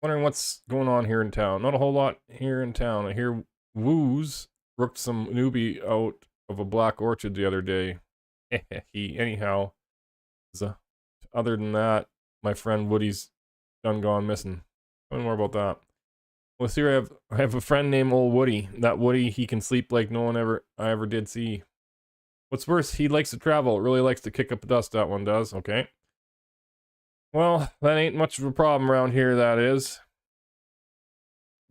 Wondering what's going on here in town. Not a whole lot here in town. I hear Woos rooked some newbie out of a black orchard the other day. Anyhow, other than that, my friend Woody's done gone missing. Tell me more about that. Well, here I have a friend named Old Woody. That Woody, he can sleep like no one I ever did see. What's worse, he likes to travel. Really likes to kick up dust, that one does. Okay. Well, that ain't much of a problem around here, that is.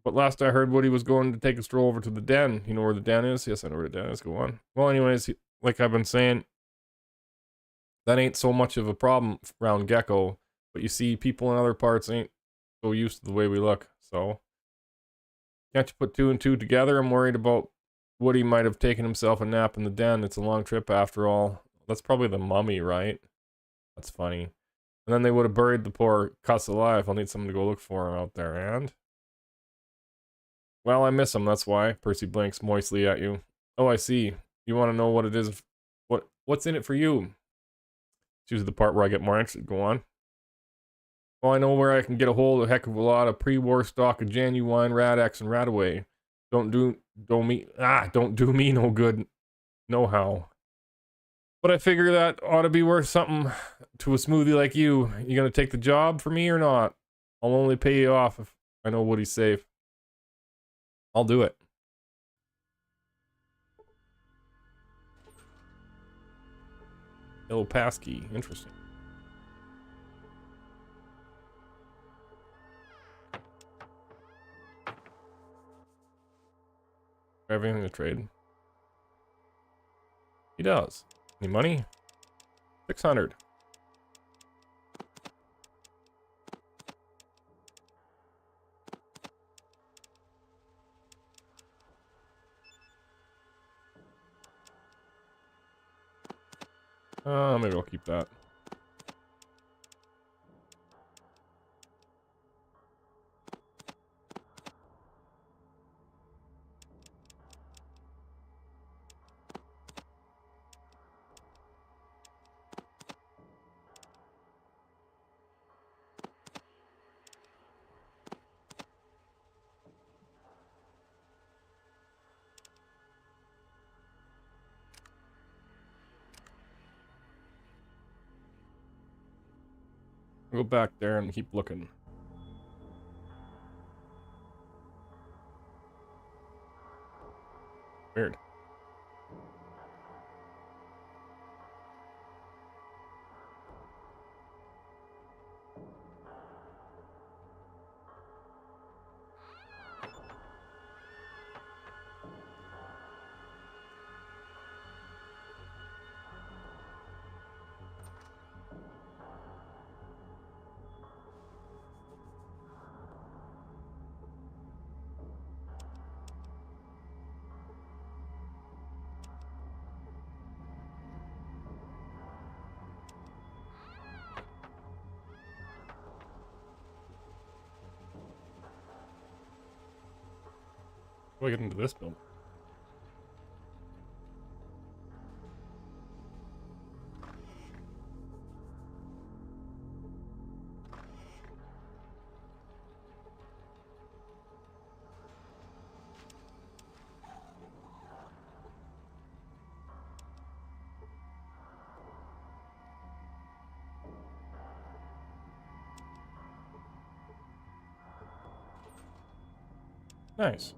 But last I heard, Woody was going to take a stroll over to the den. You know where the den is? Yes, I know where the den is. Go on. Well, anyways, like I've been saying, that ain't so much of a problem around Gecko. But you see, people in other parts ain't so used to the way we look. So, can't you put two and two together? I'm worried about Woody might have taken himself a nap in the den. It's a long trip after all. That's probably the mummy, right? That's funny. And then they would have buried the poor cuss alive. I'll need someone to go look for him out there. And? Well, I miss him, that's why. Percy blinks moistly at you. Oh, I see. You want to know what it is? What's in it for you? Choose the part where I get more interested. Go on. Well, I know where I can get a hold of a heck of a lot of pre-war stock of genuine Rad-X and Radaway. Don't do me no good. No how. But I figure that ought to be worth something to a smoothie like you. You gonna take the job for me or not? I'll only pay you off if I know Woody's safe. I'll do it. Passkey. Interesting. Everything to trade. He does. Any money? 600. Maybe I'll keep that. Go back there and keep looking. Weird. How do I get into this building? Nice.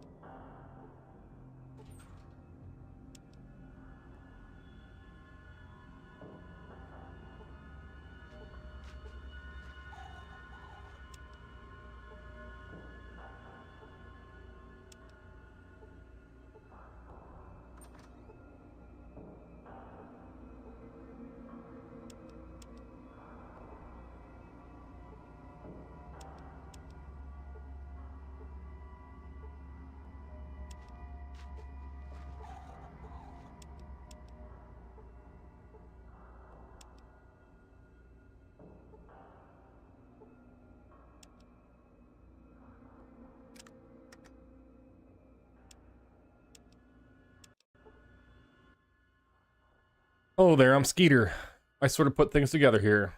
Oh there, I'm Skeeter. I sort of put things together here.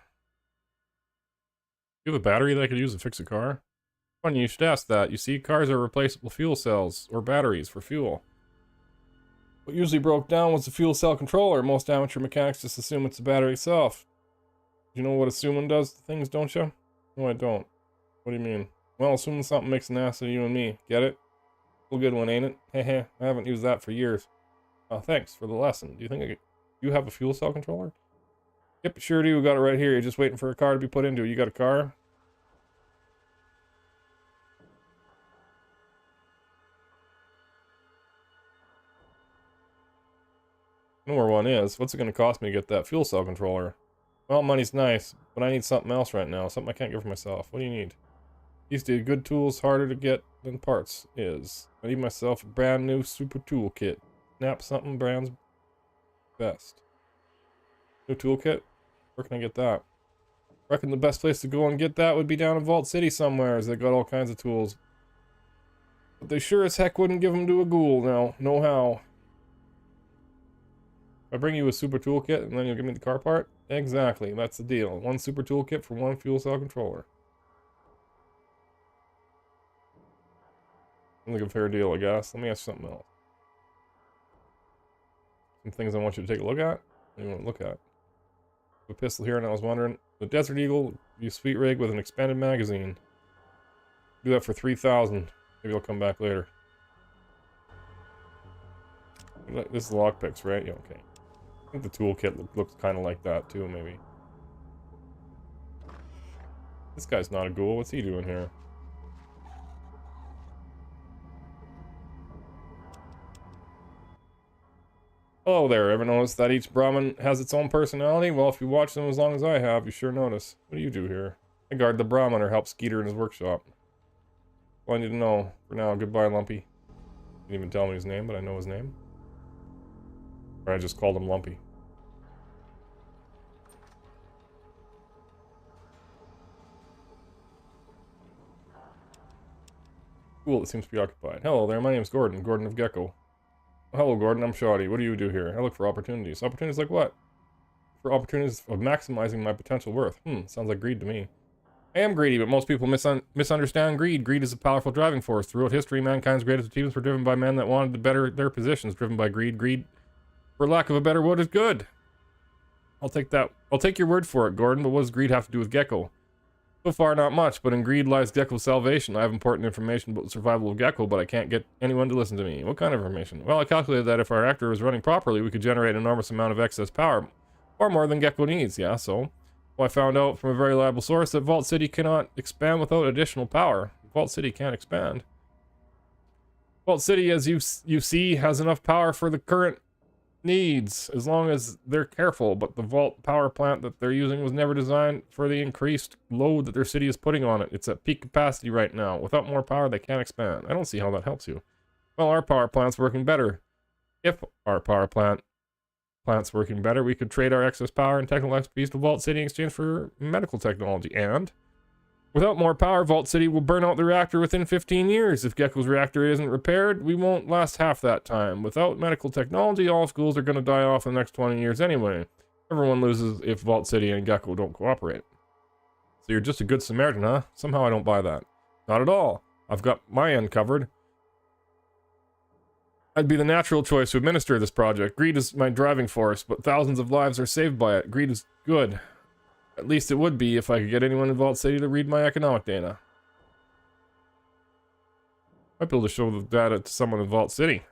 You have a battery that I could use to fix a car? Funny you should ask that. You see, cars are replaceable fuel cells, or batteries, for fuel. What usually broke down was the fuel cell controller. Most amateur mechanics just assume it's the battery itself. You know what assuming does to things, don't you? No, I don't. What do you mean? Well, assuming something makes an ass of you and me. Get it? A good one, ain't it? Heh I haven't used that for years. Oh, thanks for the lesson. Do you think you have a fuel cell controller? Yep, sure do. Got it right here. You're just waiting for a car to be put into it. You got a car? I know where one is. What's it going to cost me to get that fuel cell controller? Well, money's nice, but I need something else right now. Something I can't get for myself. What do you need? These days, good tools harder to get than parts is. I need myself a brand new super toolkit. Snap something brand's best. New toolkit? Where can I get that? Reckon the best place to go and get that would be down in Vault City somewhere, as they got all kinds of tools. But they sure as heck wouldn't give them to a ghoul now. No how. If I bring you a super toolkit and then you'll give me the car part? Exactly, that's the deal. One super toolkit for one fuel cell controller. Sounds like a fair deal, I guess. Let me ask you something else. Some things I want you to take a look at? What do you want to look at? A pistol here, and I was wondering, the Desert Eagle, you sweet rig with an expanded magazine. Do that for 3,000. Maybe I'll come back later. This is lockpicks, right? Yeah, okay. I think the toolkit looks kind of like that too, maybe. This guy's not a ghoul. What's he doing here? Hello there. Ever notice that each Brahmin has its own personality? Well, if you watch them as long as I have, you sure notice. What do you do here? I guard the Brahmin or help Skeeter in his workshop. All I need to know. For now, goodbye, Lumpy. Didn't even tell me his name, but I know his name. Or I just called him Lumpy. Cool, it seems preoccupied. Hello there, my name's Gordon. Gordon of Gecko. Hello, Gordon, I'm Shoddy. What do you do here? I look for opportunities. Opportunities like what? For opportunities of maximizing my potential worth. Sounds like greed to me. I am greedy, but most people misunderstand greed. Greed is a powerful driving force. Throughout history, mankind's greatest achievements were driven by men that wanted to better their positions, driven by greed. Greed, for lack of a better word, is good. I'll take that. I'll take your word for it, Gordon, but what does greed have to do with Gecko? So far, not much, but in greed lies Gecko's salvation. I have important information about the survival of Gecko, but I can't get anyone to listen to me. What kind of information? Well, I calculated that if our reactor was running properly, we could generate an enormous amount of excess power. Or more than Gecko needs, yeah, so... Well, I found out from a very reliable source that Vault City cannot expand without additional power. Vault City can't expand. Vault City, as you see, has enough power for the current needs, as long as they're careful, but the Vault power plant that they're using was never designed for the increased load that their city is putting on it. It's at peak capacity right now. Without more power, they can't expand. I don't see how that helps you. Well, our power plant's working better. If our power plant's working better, we could trade our excess power and technical expertise to Vault City in exchange for medical technology. And without more power, Vault City will burn out the reactor within 15 years. If Gecko's reactor isn't repaired, we won't last half that time. Without medical technology, all schools are going to die off in the next 20 years anyway. Everyone loses if Vault City and Gecko don't cooperate. So you're just a good Samaritan, huh? Somehow I don't buy that. Not at all. I've got my end covered. I'd be the natural choice to administer this project. Greed is my driving force, but thousands of lives are saved by it. Greed is good. At least it would be if I could get anyone in Vault City to read my economic data. Might be able to show the data to someone in Vault City.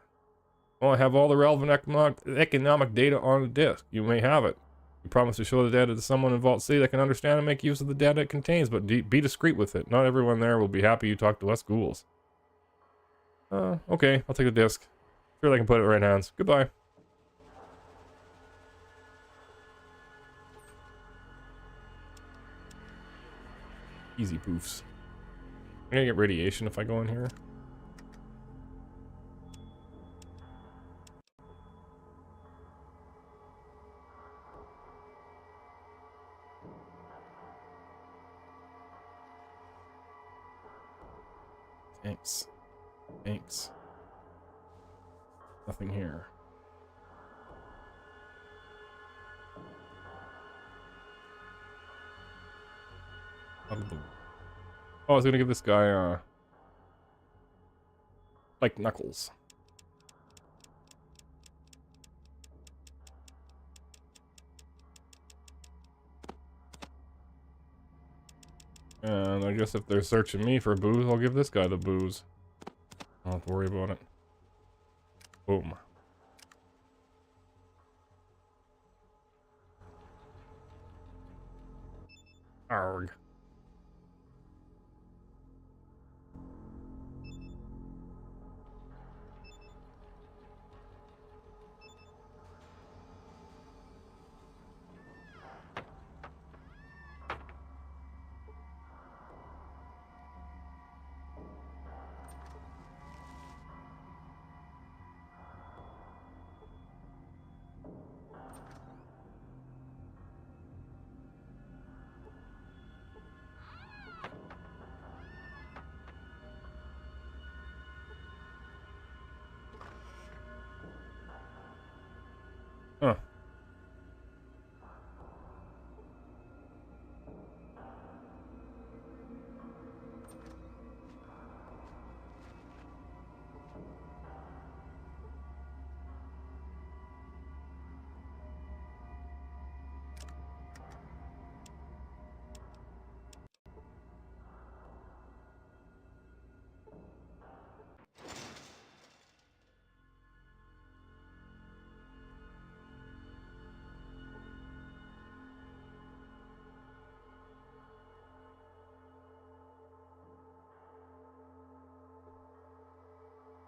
Well, I have all the relevant economic data on a disk. You may have it. You promise to show the data to someone in Vault City that can understand and make use of the data it contains, but be discreet with it. Not everyone there will be happy you talk to us ghouls. Okay, I'll take the disk. Sure, they can put it in the right hands. Goodbye. Easy poofs. I'm gonna get radiation if I go in here. Thanks. Thanks. Nothing here. Oh, I was gonna give this guy, like knuckles. And I guess if they're searching me for booze, I'll give this guy the booze. I don't have to worry about it. Boom. Arg. Huh.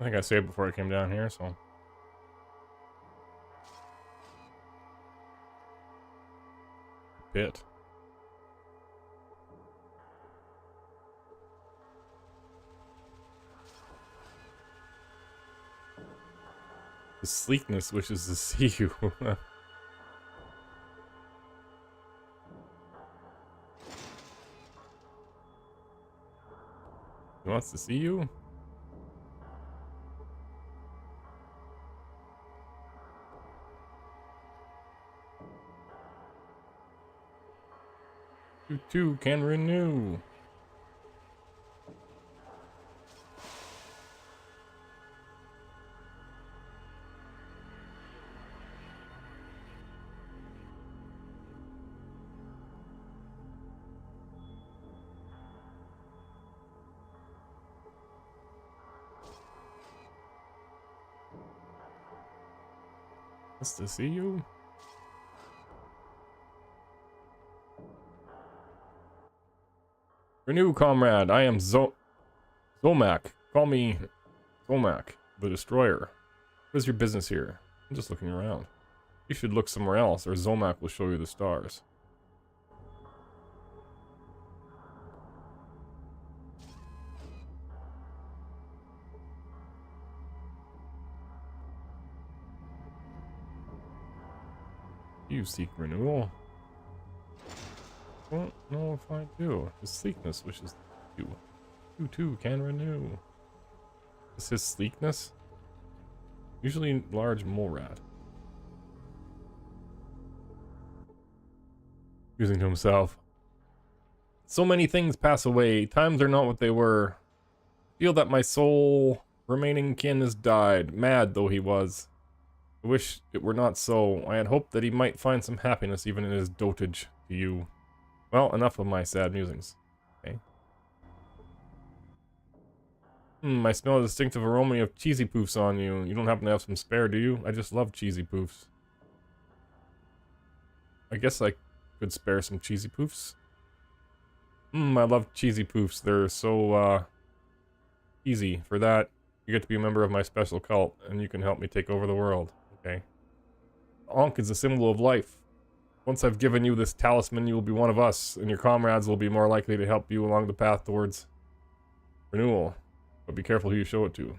I think I saved before I came down here, so. Pit. The sleekness wishes to see you. He wants to see you? You too can renew. Wants to see you? Renew, comrade. I am Zomac. Call me Zomac, the Destroyer. What is your business here? I'm just looking around. You should look somewhere else, or Zomac will show you the stars. You seek renewal? I don't know if I do. His sleekness wishes you. You too can renew. Is his sleekness? Usually large mole rat. Using to himself. So many things pass away. Times are not what they were. Feel that my sole remaining kin has died. Mad though he was. I wish it were not so. I had hoped that he might find some happiness even in his dotage to you. Well, enough of my sad musings. Okay. I smell a distinctive aroma of cheesy poofs on you. You don't happen to have some spare, do you? I just love cheesy poofs. I guess I could spare some cheesy poofs. I love cheesy poofs. They're so, easy. For that, you get to be a member of my special cult, and you can help me take over the world. Okay. Ankh is a symbol of life. Once I've given you this talisman, you will be one of us, and your comrades will be more likely to help you along the path towards renewal. But be careful who you show it to.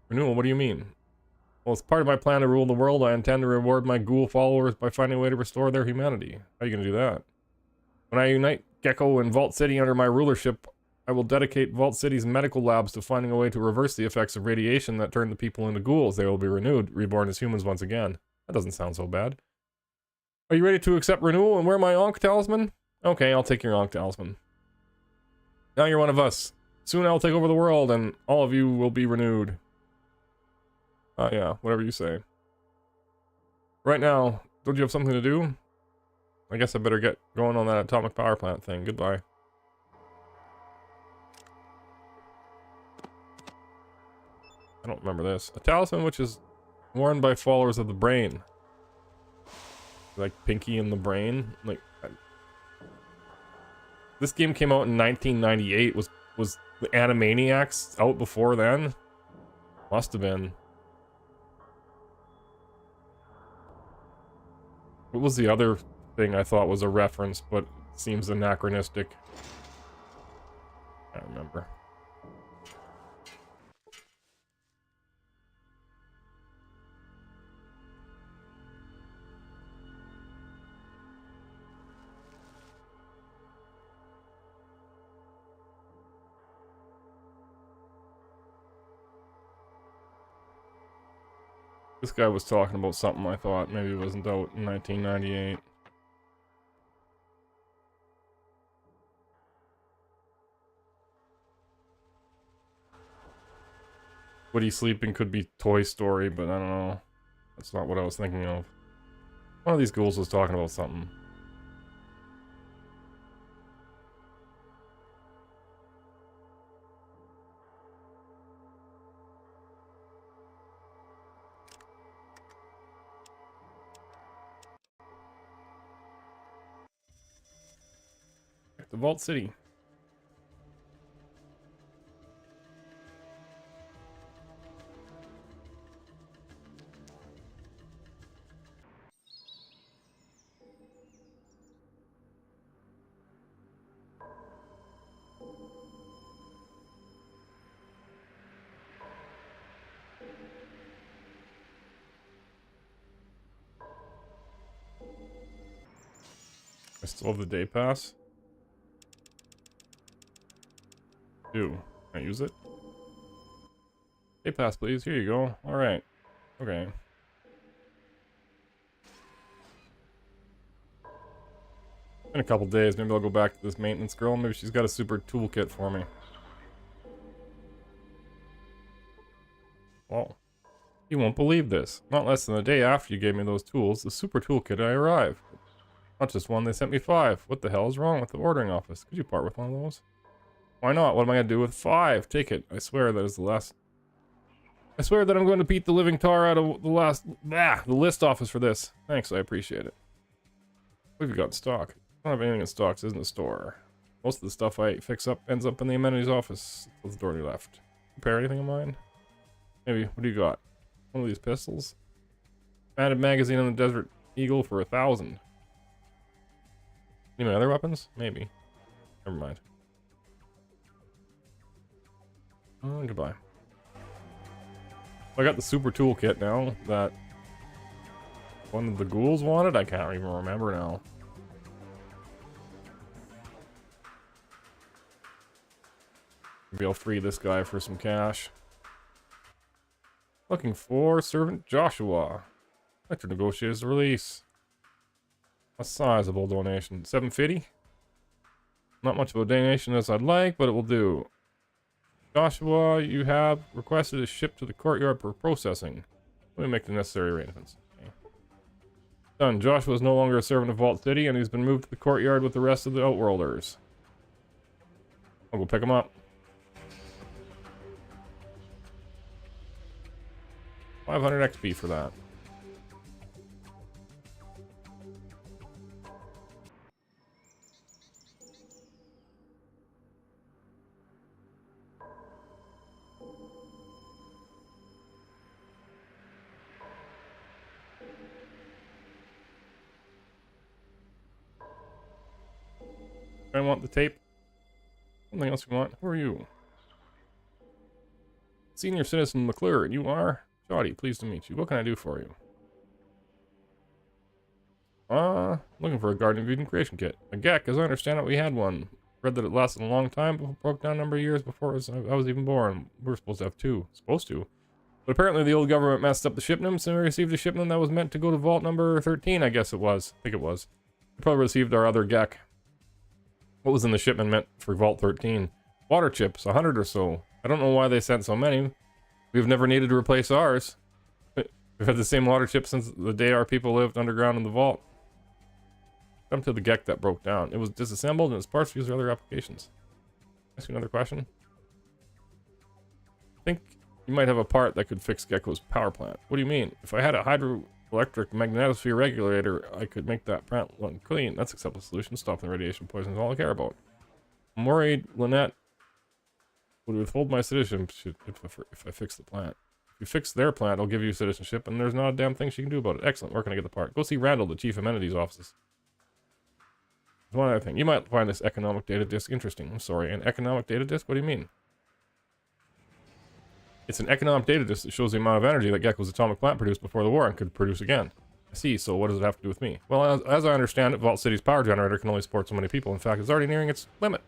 Renewal, what do you mean? Well, as part of my plan to rule the world, I intend to reward my ghoul followers by finding a way to restore their humanity. How are you going to do that? When I unite Gecko and Vault City under my rulership, I will dedicate Vault City's medical labs to finding a way to reverse the effects of radiation that turned the people into ghouls. They will be renewed, reborn as humans once again. That doesn't sound so bad. Are you ready to accept renewal and wear my Ankh talisman? Okay, I'll take your Ankh talisman. Now you're one of us. Soon I'll take over the world and all of you will be renewed. Yeah, whatever you say. Right now, don't you have something to do? I guess I better get going on that atomic power plant thing. Goodbye. I don't remember this. A talisman which is worn by followers of the brain. Like Pinky and the Brain. Like, this game came out in 1998. Was the Animaniacs out before then? Must have been. What was the other thing I thought was a reference, but seems anachronistic? I don't remember. This guy was talking about something I thought maybe it wasn't out in 1998. Woody sleeping could be Toy Story, but I don't know. That's not what I was thinking of. One of these ghouls was talking about something. The Vault City. I still have the day pass. Can I use it? Day pass, please. Here you go. Alright. Okay. In a couple days, maybe I'll go back to this maintenance girl. Maybe she's got a super toolkit for me. Well, you won't believe this. Not less than a day after you gave me those tools, the super toolkit I arrived. Not just one, they sent me 5. What the hell is wrong with the ordering office? Could you part with one of those? Why not? What am I going to do with 5? Take it. I swear that is the last... I swear that I'm going to beat the living tar out of the list office for this. Thanks, I appreciate it. What have you got in stock? I don't have anything in stock, so isn't a store. Most of the stuff I fix up ends up in the amenities office. Close the door to your left. Repair anything of mine? Maybe. What do you got? One of these pistols? Matted magazine on the Desert Eagle for 1,000. Any of my other weapons? Maybe. Never mind. Goodbye. I got the super toolkit now that one of the ghouls wanted. I can't even remember now. Maybe I'll free this guy for some cash. Looking for Servant Joshua. I'd like to negotiate his release. A sizable donation. 750? Not much of a donation as I'd like, but it will do. Joshua, you have requested a ship to the courtyard for processing. Let me make the necessary arrangements. Okay. Done. Joshua is no longer a servant of Vault City, and he's been moved to the courtyard with the rest of the Outworlders. I'll go pick him up. 500 XP for that. I want the tape. Something else you want? Who are you? Senior Citizen McClure, and you are? Shoddy, pleased to meet you. What can I do for you? Looking for a Garden of Eden creation kit. A Gecko, as I understand it, we had one. Read that it lasted a long time, but broke down a number of years before I was even born. We were supposed to have 2. Supposed to. But apparently the old government messed up the shipments and we received a shipment that was meant to go to vault number 13, I guess it was. I think it was. We probably received our other Gecko. What was in the shipment meant for vault 13? Water chips, 100 or so. I don't know why they sent so many. We've never needed to replace ours. We've had the same water chip since the day our people lived underground in the vault. Come to the Gecko that broke down. It was disassembled and its parts used for other applications. Ask you another question. I think you might have a part that could fix Gecko's power plant. What do you mean? If I had a hydroelectric magnetosphere regulator, I could make that plant run clean. That's an acceptable solution. Stopping the radiation poison is all I care about. I'm worried Lynette would withhold my citizenship if I fix the plant. If you fix their plant, I'll give you citizenship, and there's not a damn thing she can do about it. Excellent. Where can I get the part? Go see Randall, the chief amenities offices. There's one other thing. You might find this economic data disk interesting. I'm sorry, an economic data disk? What do you mean? It's an economic data disk that shows the amount of energy that Gecko's atomic plant produced before the war and could produce again. I see, so what does it have to do with me? Well, as I understand it, Vault City's power generator can only support so many people. In fact, it's already nearing its limit.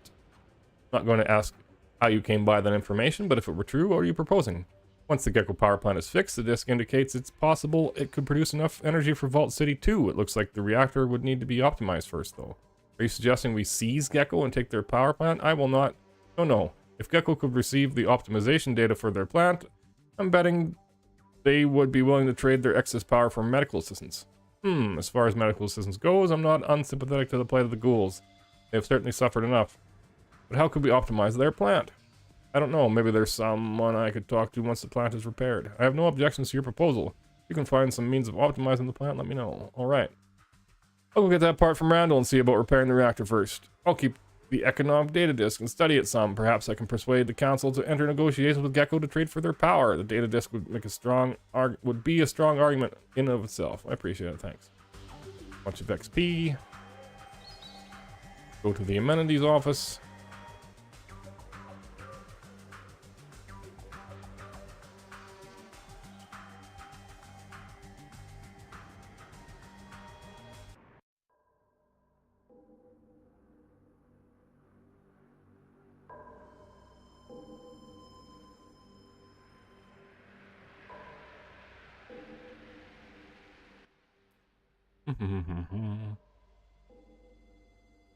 I'm not going to ask how you came by that information, but if it were true, what are you proposing? Once the Gecko power plant is fixed, the disk indicates it's possible it could produce enough energy for Vault City 2. It looks like the reactor would need to be optimized first, though. Are you suggesting we seize Gecko and take their power plant? I will not. No. If Gecko could receive the optimization data for their plant, I'm betting they would be willing to trade their excess power for medical assistance. As far as medical assistance goes, I'm not unsympathetic to the plight of the ghouls. They have certainly suffered enough. But how could we optimize their plant? I don't know, maybe there's someone I could talk to once the plant is repaired. I have no objections to your proposal. If you can find some means of optimizing the plant, let me know. Alright. I'll go get that part from Randall and see about repairing the reactor first. I'll keep the economic data disk and study it some. Perhaps I can persuade the council to enter negotiations with Gecko to trade for their power. The data disk would make would be a strong argument in and of itself. I appreciate it, thanks. Bunch of XP. Go to the amenities office.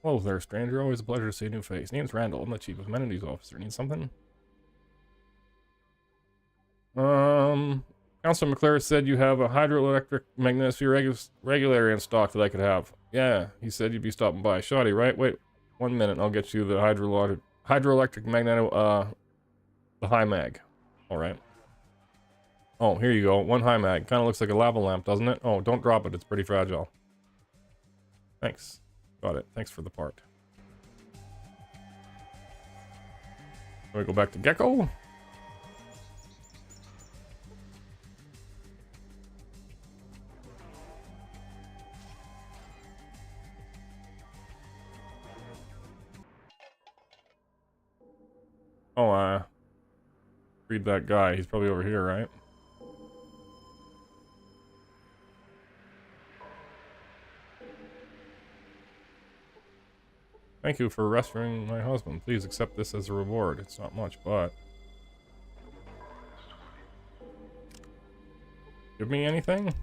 Hello there, stranger. Always a pleasure to see a new face. Name's Randall. I'm the chief amenities officer. Need something? Councilor McClure said you have a hydroelectric magnetosphere regulator in stock that I could have. Yeah, he said you'd be stopping by. Shoddy, right? Wait 1 minute. I'll get you the hydroelectric magneto, the high mag. Alright. Oh, here you go. One high mag. Kind of looks like a lava lamp, doesn't it? Oh, don't drop it. It's pretty fragile. Thanks. Got it. Thanks for the part. We go back to Gecko. Oh, read that guy. He's probably over here, right? Thank you for rescuing my husband. Please accept this as a reward. It's not much, but... Give me anything?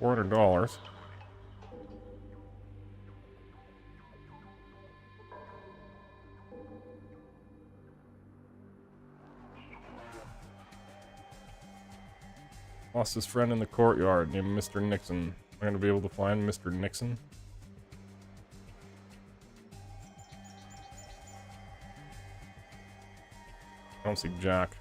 $400. Lost his friend in the courtyard named Mr. Nixon. Am I going to be able to find Mr. Nixon? I don't see Jack.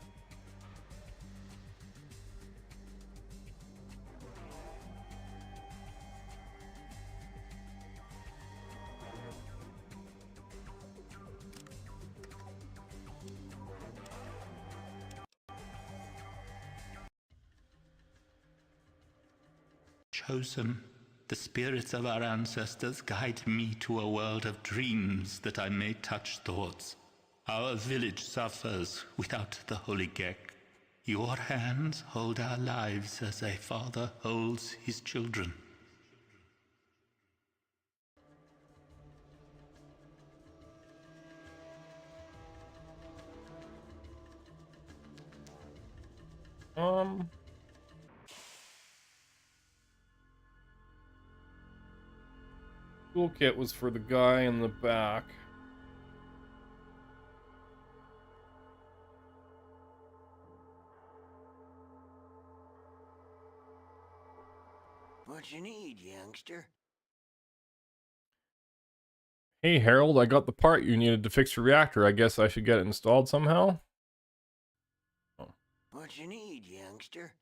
Chosen, the spirits of our ancestors guide me to a world of dreams that I may touch thoughts. Our village suffers without the holy Gecko. Your hands hold our lives as a father holds his children. Toolkit was for the guy in the back. What you need, youngster? Hey Harold, I got the part you needed to fix your reactor. I guess I should get it installed somehow? Oh. What you need, youngster?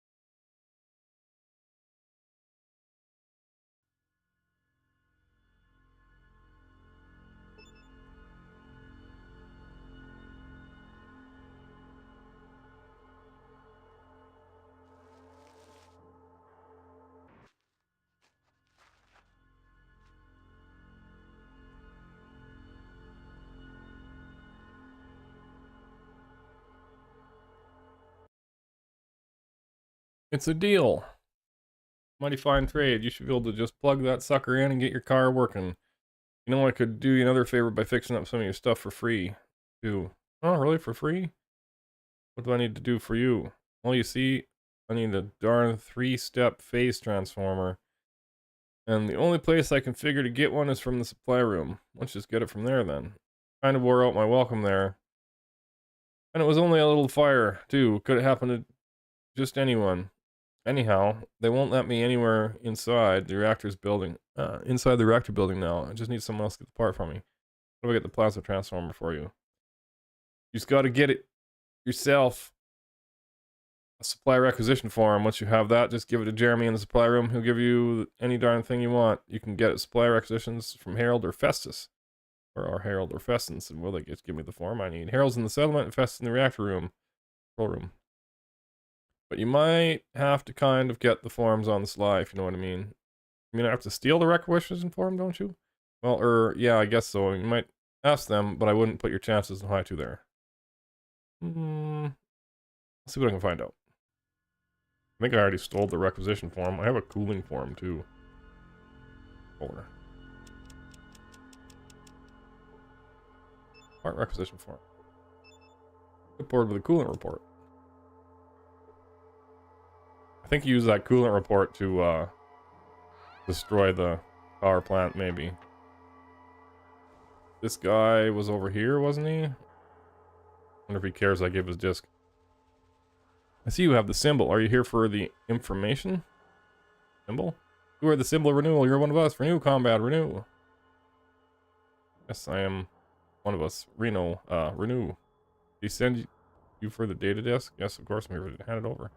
It's a deal. Mighty fine trade. You should be able to just plug that sucker in and get your car working. You know, I could do you another favor by fixing up some of your stuff for free, too. Oh, really? For free? What do I need to do for you? Well, you see, I need a darn 3-step phase transformer. And the only place I can figure to get one is from the supply room. Let's just get it from there, then. Kind of wore out my welcome there. And it was only a little fire, too. Could have happened to just anyone. Anyhow, they won't let me anywhere inside the reactor's building. Inside the reactor building now. I just need someone else to get the part from me. How do I get the plasma transformer for you? You just gotta get it yourself. A supply requisition form. Once you have that, just give it to Jeremy in the supply room. He'll give you any darn thing you want. You can get supply requisitions from Harold or Festus. Or Harold or Festus. And will they just give me the form I need? Harold's in the settlement and Festus in the reactor room. Control room. But you might have to kind of get the forms on the sly, if you know what I mean. I mean, I have to steal the requisition form, don't you? Well, yeah, I guess so. You might ask them, but I wouldn't put your chances high too there. Let's see what I can find out. I think I already stole the requisition form. I have a cooling form, too. Or part requisition form. Get board with a coolant report. I think you use that coolant report to destroy the power plant, maybe. This guy was over here, wasn't he? Wonder if he cares I give his disc. I see you have the symbol. Are you here for the information? Symbol? You are the symbol of renewal. You're one of us. Renew, combat, renew. Yes, I am one of us. Renew. Did he send you for the data disk? Yes, of course. I'm here to hand it over.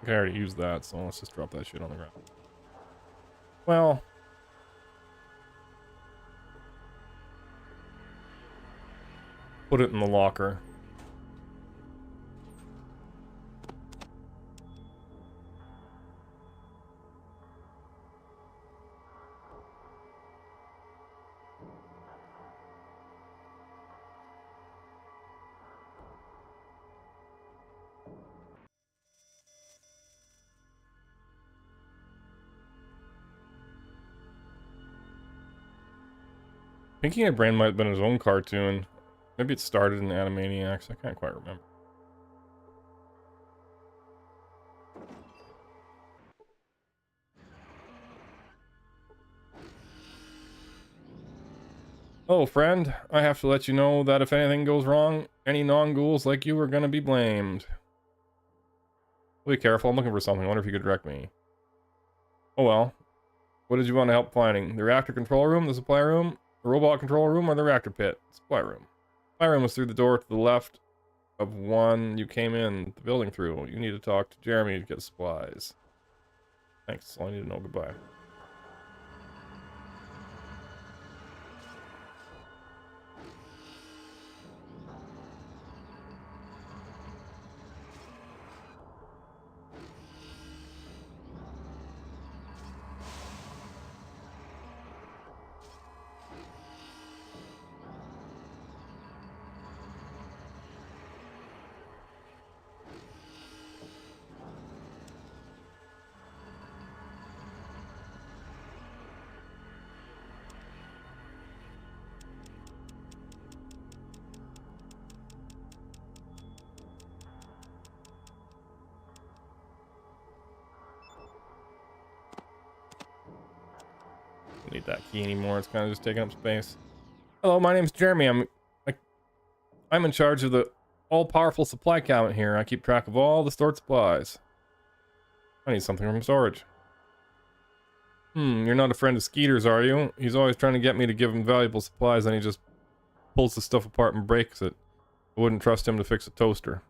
Okay, I already used that, so let's just drop that shit on the ground. Well, put it in the locker. Pinky and Brain might have been his own cartoon. Maybe it started in Animaniacs. I can't quite remember. Oh, friend, I have to let you know that if anything goes wrong, any non-ghouls like you are gonna be blamed. Be careful, I'm looking for something. I wonder if you could direct me. Oh well. What did you want to help finding? The reactor control room, the supply room, the robot control room, or the reactor pit? Supply room. Supply room was through the door to the left of one you came in the building through. You need to talk to Jeremy to get supplies. Thanks, that's all I need to know. Goodbye. Don't need that key anymore. It's kind of just taking up space. Hello, my name's Jeremy. I'm in charge of the all-powerful supply cabinet here. I keep track of all the stored supplies. I need something from storage. You're not a friend of Skeeter's, are you? He's always trying to get me to give him valuable supplies, and he just pulls the stuff apart and breaks it. I wouldn't trust him to fix a toaster.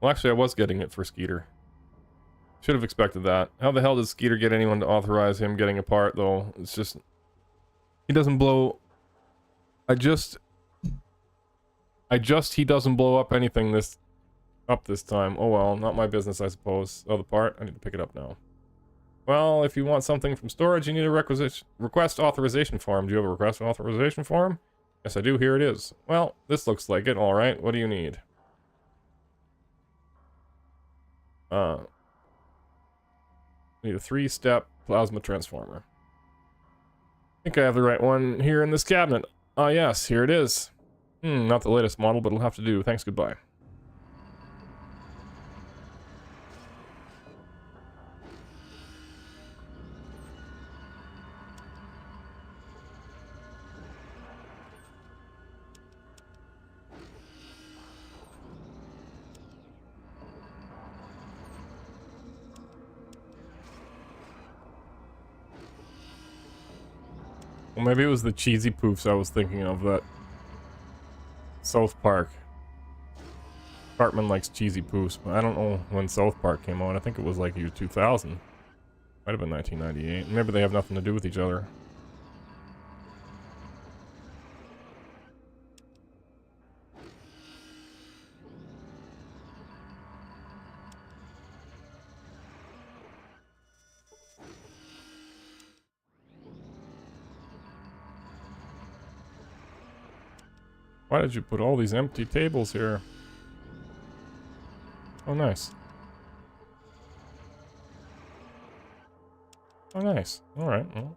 Well, actually, I was getting it for Skeeter. Should have expected that. How the hell does Skeeter get anyone to authorize him getting a part, though? It's just... He doesn't blow... He doesn't blow up anything this time. Oh well, not my business, I suppose. Oh, the part? I need to pick it up now. Well, if you want something from storage, you need a request authorization form. Do you have a request authorization form? Yes, I do. Here it is. Well, this looks like it. Alright, what do you need? Need a 3-step plasma transformer. I think I have the right one here in this cabinet. Ah, yes, here it is. Not the latest model, but it'll have to do. Thanks, goodbye. Well, maybe it was the cheesy poofs I was thinking of, that South Park. Cartman likes cheesy poofs, but I don't know when South Park came out. I think it was like year 2000. Might have been 1998. Maybe they have nothing to do with each other. Why did you put all these empty tables here? Oh, nice. Oh, nice. Alright, well.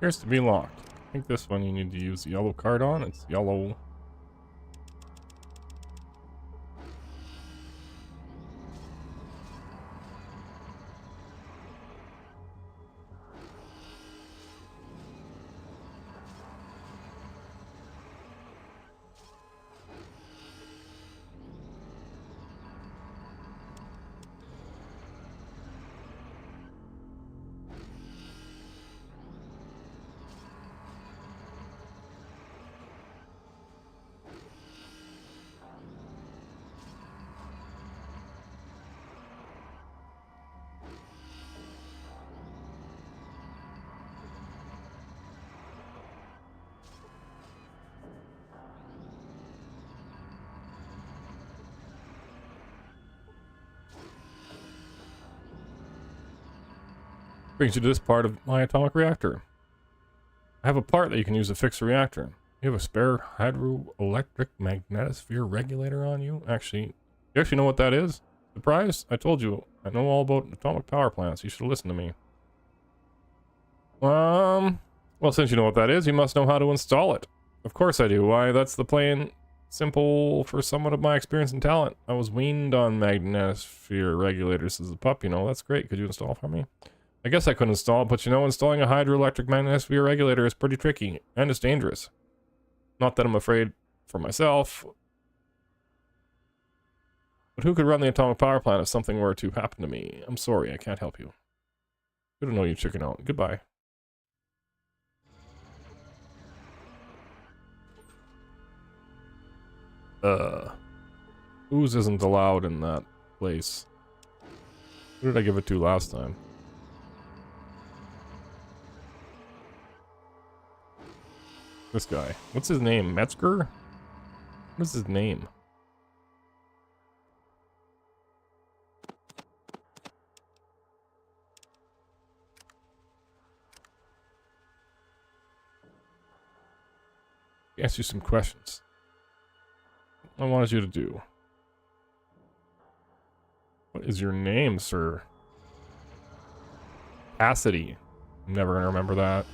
Appears to be locked. I think this one you need to use the yellow card on. It's yellow. Brings you to this part of my atomic reactor. I have a part that you can use to fix the reactor. You have a spare hydroelectric magnetosphere regulator on you? You actually know what that is? Surprise? I told you, I know all about atomic power plants. You should listen to me. Well, since you know what that is, you must know how to install it. Of course I do. Why, that's the plain simple for someone of my experience and talent. I was weaned on magnetosphere regulators as a pup, you know. That's great. Could you install for me? I guess I could install it, but you know, installing a hydroelectric magnetosphere regulator is pretty tricky, and it's dangerous. Not that I'm afraid for myself, but who could run the atomic power plant if something were to happen to me? I'm sorry, I can't help you. Good to know you, chicken out. Goodbye. Ooze isn't allowed in that place. Who did I give it to last time? This guy. What's his name? Metzger? What is his name? Ask you some questions. What I wanted you to do. What is your name, sir? Cassidy. I'm never gonna remember that.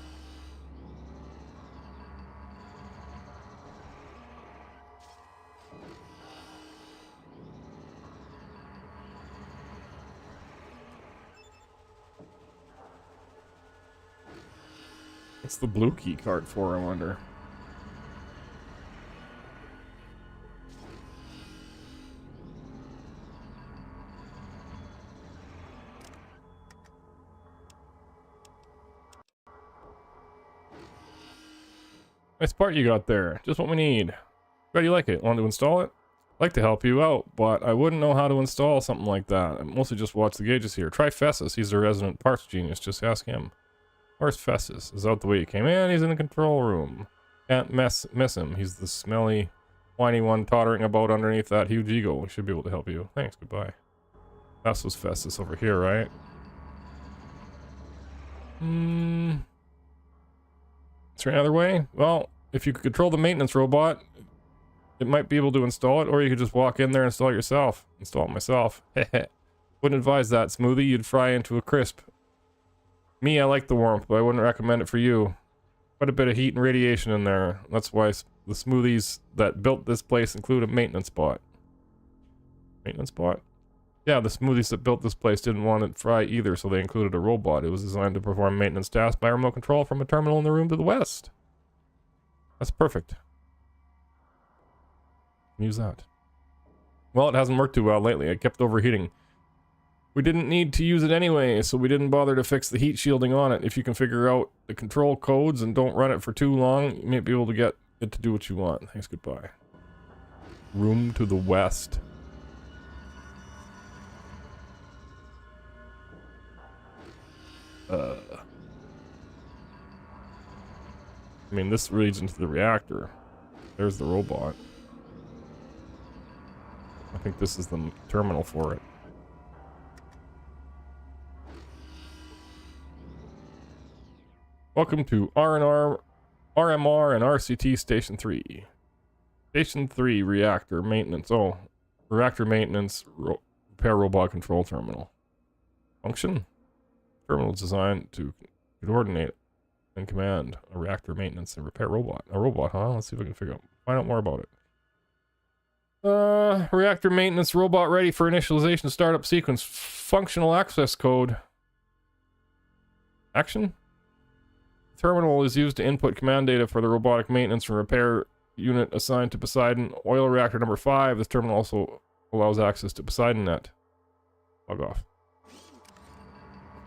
What's the blue key card for, I wonder? Nice part you got there. Just what we need. Glad you like it. Want to install it? I'd like to help you out, but I wouldn't know how to install something like that. I mostly just watch the gauges here. Try Fessus. He's a resident parts genius. Just ask him. Where's Fessus? Is that the way you came in? He's in the control room. Can't miss him. He's the smelly, whiny one tottering about underneath that huge ego. We should be able to help you. Thanks. Goodbye. That's was Fessus over here, right? Is there another way? Well, if you could control the maintenance robot, it might be able to install it, or you could just walk in there and install it yourself. Install it myself. Wouldn't advise that, Smoothie. You'd fry into a crisp. Me, I like the warmth, but I wouldn't recommend it for you. Quite a bit of heat and radiation in there. That's why the smoothies that built this place include a maintenance bot. Maintenance bot? Yeah, the smoothies that built this place didn't want it fry either, so they included a robot. It was designed to perform maintenance tasks by remote control from a terminal in the room to the west. That's perfect. Use that. Well, it hasn't worked too well lately. I kept overheating. We didn't need to use it anyway, so we didn't bother to fix the heat shielding on it. If you can figure out the control codes and don't run it for too long, you may be able to get it to do what you want. Thanks, goodbye. Room to the west. I mean, this leads into the reactor. There's the robot. I think this is the terminal for it. Welcome to RMR and RCT Station 3. Station 3 reactor maintenance. Oh, reactor maintenance repair robot control terminal. Function? Terminal is designed to coordinate and command a reactor maintenance and repair robot. A robot, huh? Let's see if I can find out more about it. Reactor maintenance robot ready for initialization startup sequence. Functional access code. Action? Terminal is used to input command data for the robotic maintenance and repair unit assigned to Poseidon Oil Reactor number 5. This terminal also allows access to Poseidon Net. Log off.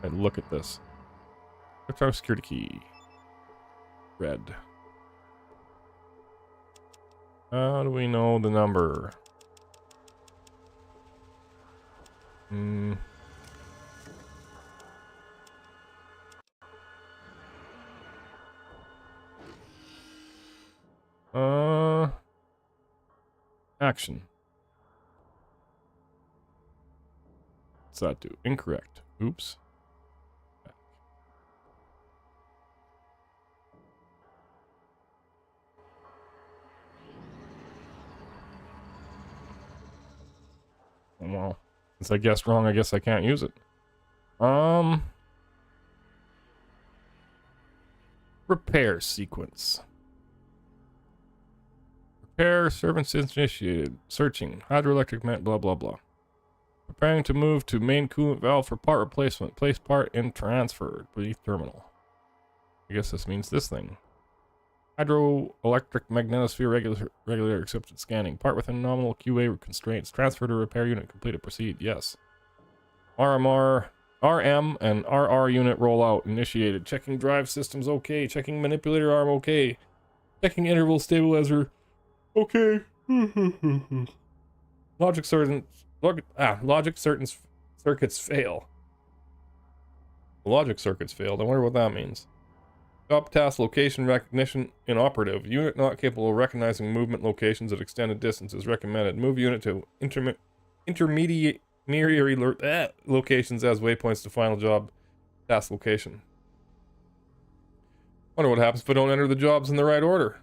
And look at this. Electronic security key. Red. How do we know the number? Action. What's that do? Incorrect. Oops. Well, since I guessed wrong, I guess I can't use it. Repair sequence. Repair servants initiated. Searching. Hydroelectric mat, blah blah blah. Preparing to move to main coolant valve for part replacement. Place part in transfer beneath terminal. I guess this means this thing. Hydroelectric magnetosphere regulator accepted scanning. Part within nominal QA constraints. Transfer to repair unit completed. Proceed. Yes. RM and RR unit rollout initiated. Checking drive systems okay. Checking manipulator arm okay. Checking interval stabilizer okay. Logic certain circuits fail. Logic circuits failed. I wonder what that means. Job task location recognition inoperative. Unit not capable of recognizing movement locations at extended distances recommended. Move unit to intermediary locations as waypoints to final job task location. Wonder what happens if I don't enter the jobs in the right order.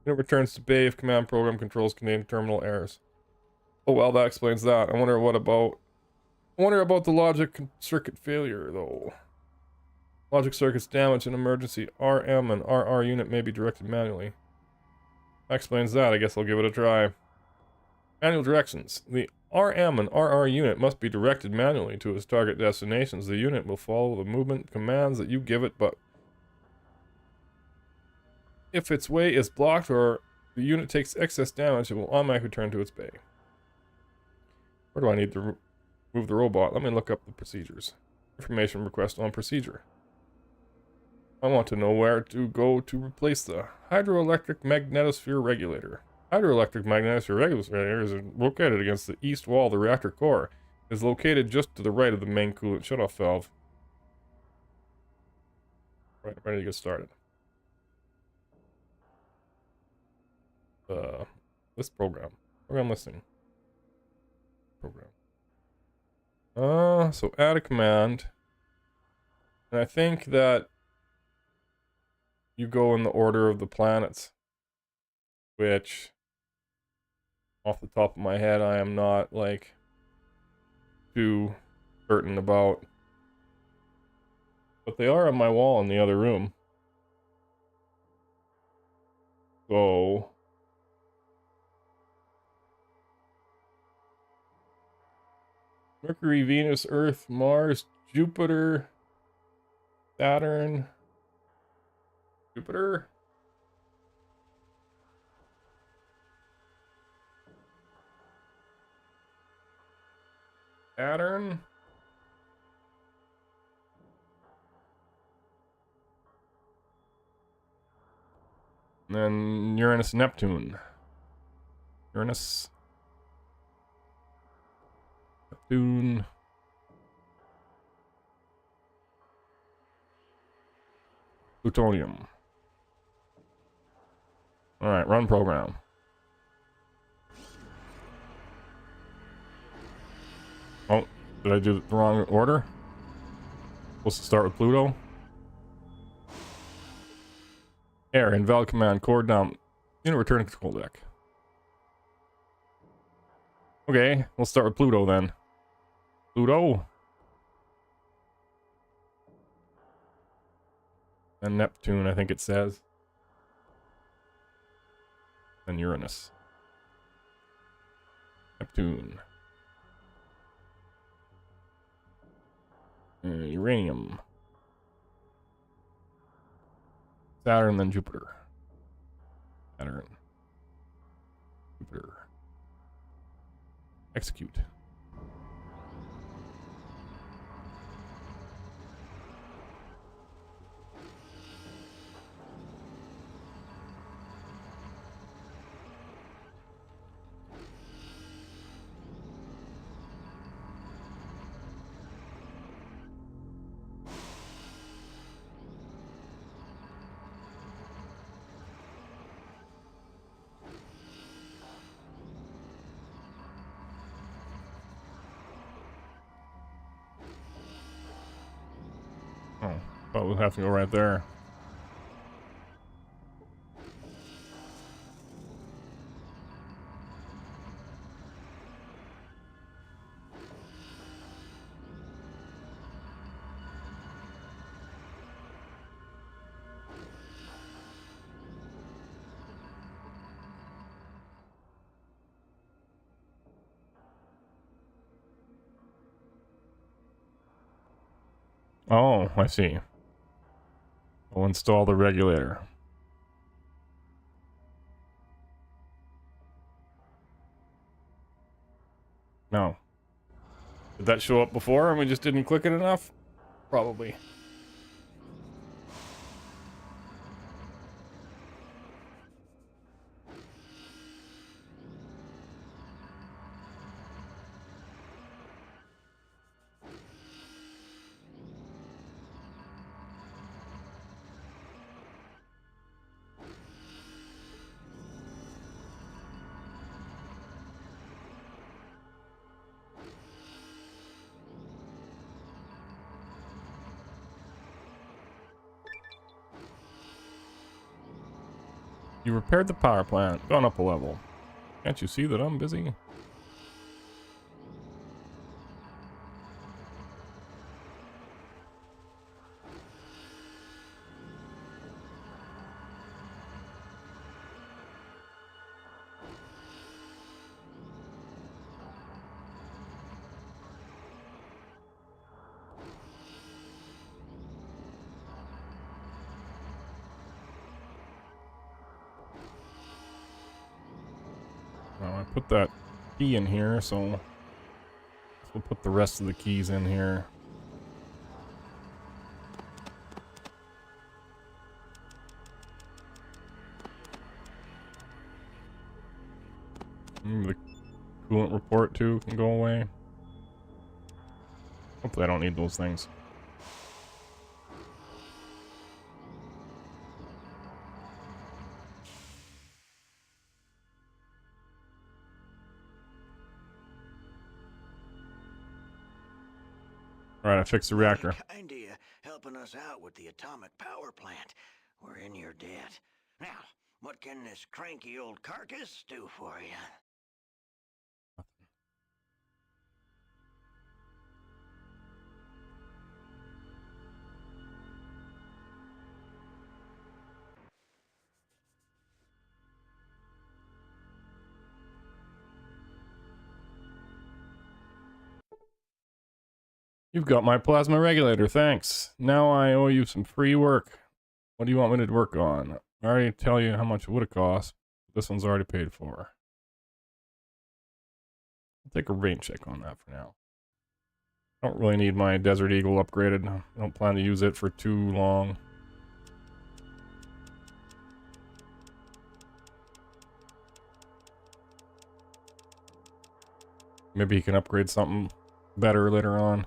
Unit returns to bay if command program controls contain terminal errors. Oh well, that explains that. I wonder about the logic circuit failure though. Logic circuits damage in emergency. RM and RR unit may be directed manually. That explains that. I guess I'll give it a try. Manual directions. The RM and RR unit must be directed manually to its target destinations. The unit will follow the movement commands that you give it, but if its way is blocked or the unit takes excess damage, it will automatically return to its bay. Where do I need to move the robot? Let me look up the procedures. Information request on procedure. I want to know where to go to replace the hydroelectric magnetosphere regulator. Hydroelectric magnetosphere regulator is located against the east wall of the reactor core. It is located just to the right of the main coolant shutoff valve. Right, ready to get started. List program. Program listing. Program. So add a command. And I think that you go in the order of the planets, which off the top of my head I am not like too certain about, but they are on my wall in the other room. So Mercury, Venus, Earth, Mars, Jupiter, Saturn, Jupiter. Saturn. And then Uranus, Neptune. Uranus, Neptune. Plutonium. Alright, run program. Oh, did I do the wrong order? Supposed to start with Pluto? Air, invalid command, core down. Unit return to control deck. Okay, we'll start with Pluto then. Pluto. And Neptune, I think it says. And Uranus. Neptune. Uranium. Saturn, then Jupiter. Saturn. Jupiter. Execute. Oh, thought we'd have to go right there. Oh, I see. We'll install the regulator. No. Did that show up before and we just didn't click it enough? Probably. You repaired the power plant. Gone up a level. Can't you see that I'm busy? Well, I put that key in here, so we'll put the rest of the keys in here. The coolant report too can go away. Hopefully I don't need those things. Alright, I fixed the reactor. Kind of helping us out with the atomic power plant. We're in your debt. Now, what can this cranky old carcass do for you? You've got my plasma regulator, thanks. Now I owe you some free work. What do you want me to work on? I already tell you how much it would have cost. This one's already paid for. I'll take a rain check on that for now. I don't really need my Desert Eagle upgraded. I don't plan to use it for too long. Maybe he can upgrade something better later on.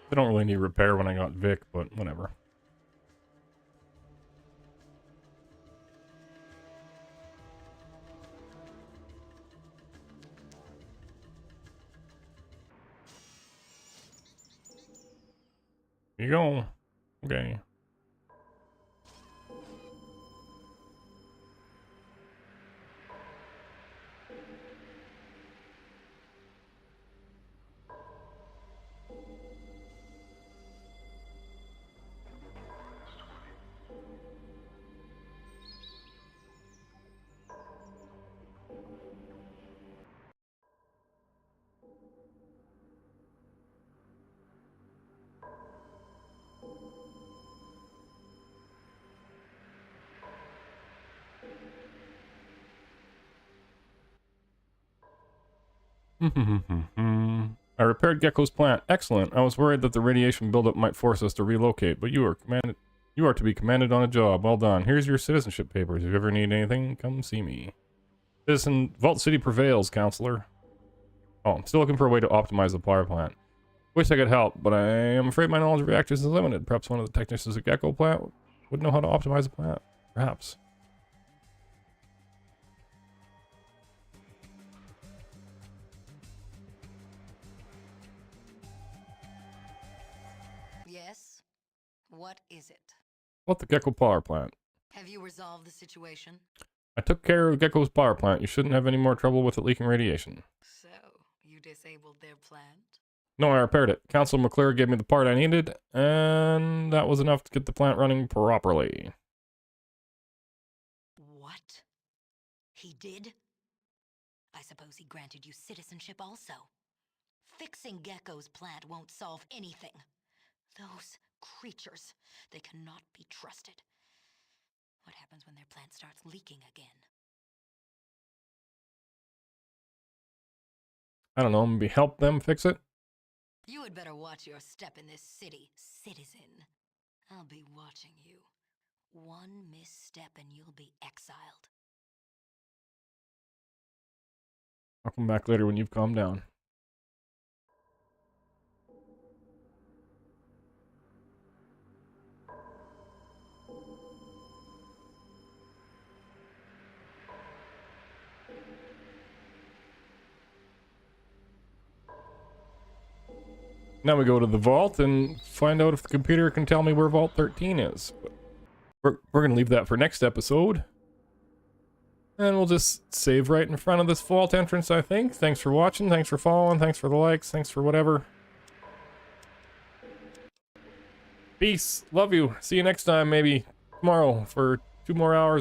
I don't really need repair when I got Vic, but whatever. Here you go. Okay. I repaired Gecko's plant. Excellent. I was worried that the radiation buildup might force us to relocate, but you are to be commanded on a job. Well done. Here's your citizenship papers. If you ever need anything, come see me. Citizen Vault City prevails, counselor. Oh, I'm still looking for a way to optimize the power plant. Wish I could help, but I am afraid my knowledge of reactors is limited. Perhaps one of the technicians at Gecko plant would know how to optimize the plant. Perhaps. Yes? What is it? What the Gecko power plant? Have you resolved the situation? I took care of Gecko's power plant. You shouldn't have any more trouble with it leaking radiation. So, you disabled their plant? No, I repaired it. Councilor McClure gave me the part I needed, and that was enough to get the plant running properly. What? He did? I suppose he granted you citizenship also. Fixing Gecko's plant won't solve anything. Those creatures, they cannot be trusted. What happens when their plant starts leaking again? I don't know, maybe help them fix it? You had better watch your step in this city, citizen. I'll be watching you. One misstep and you'll be exiled. I'll come back later when you've calmed down. Now we go to the vault and find out if the computer can tell me where Vault 13 is. We're going to leave that for next episode. And we'll just save right in front of this vault entrance, I think. Thanks for watching, thanks for following, thanks for the likes, thanks for whatever. Peace, love you. See you next time, maybe tomorrow for 2 more hours.